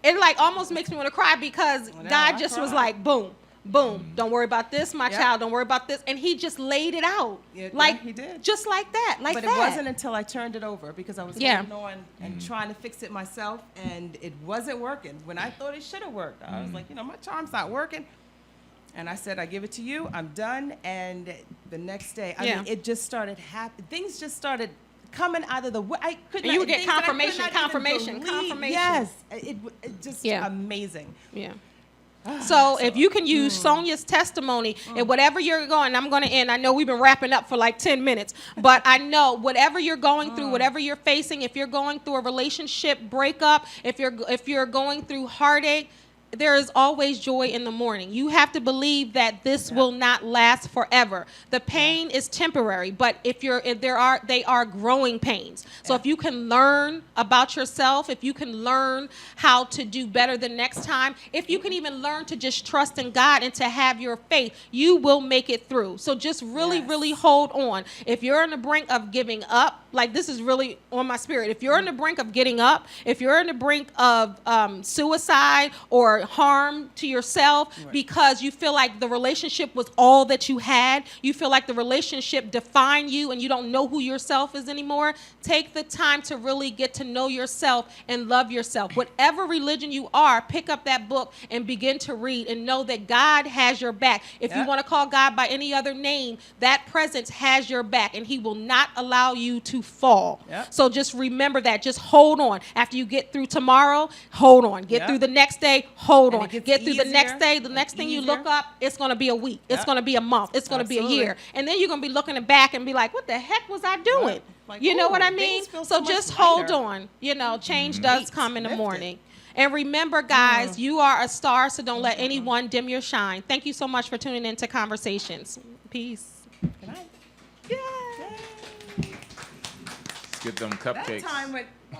it like almost makes me want to cry, because I know, God I just was cried. like, boom, boom. Don't worry about this, my Yep. child. Don't worry about this. And he just laid it out. Yeah, Like he did. just like that. Like But that. it wasn't until I turned it over, because I was Yeah. holding on and trying to fix it myself, and it wasn't working when I thought it should have worked. I was like, my charm's not working. And I said, I give it to you. I'm done. And the next day, I Yeah. mean, it just started happening. Things just started coming out of the way. I couldn't. And you would get things that I could confirmation, not even confirmation, believe. confirmation. Yes, it just Yeah. amazing. Yeah. So if you can use Sonia's testimony and whatever you're going, I'm going to end. I know we've been wrapping up for like 10 minutes, but I know whatever you're going through, whatever you're facing, if you're going through a relationship breakup, if you're going through heartache, there is always joy in the morning. You have to believe that this will not last forever. The pain is temporary, but they are growing pains. So if you can learn about yourself, if you can learn how to do better the next time, if you can even learn to just trust in God and to have your faith, you will make it through. So just really, Yes. really hold on. If you're on the brink of giving up, like this is really on my spirit. If you're on the brink of getting up, if you're on the brink of suicide or harm to yourself because you feel like the relationship was all that you had, you feel like the relationship defined you and you don't know who yourself is anymore, take the time to really get to know yourself and love yourself. Whatever religion you are, pick up that book and begin to read and know that God has your back. If you want to call God by any other name, that presence has your back and he will not allow you to fall. So just remember that. Just hold on. After you get through tomorrow, hold on. Get through the next day, hold on. Get through the next day. The next thing you look up, it's going to be a week. It's going to be a month. It's going to be a year. And then you're going to be looking back and be like, what the heck was I doing? Like, You know ooh, what I things mean? feel So so much just hold lighter. on. Change does come in the lifted. morning. And remember, guys, you are a star, so don't let anyone dim your shine. Thank you so much for tuning in to Conversations. Peace. Good night. Let's get them That cupcakes. time went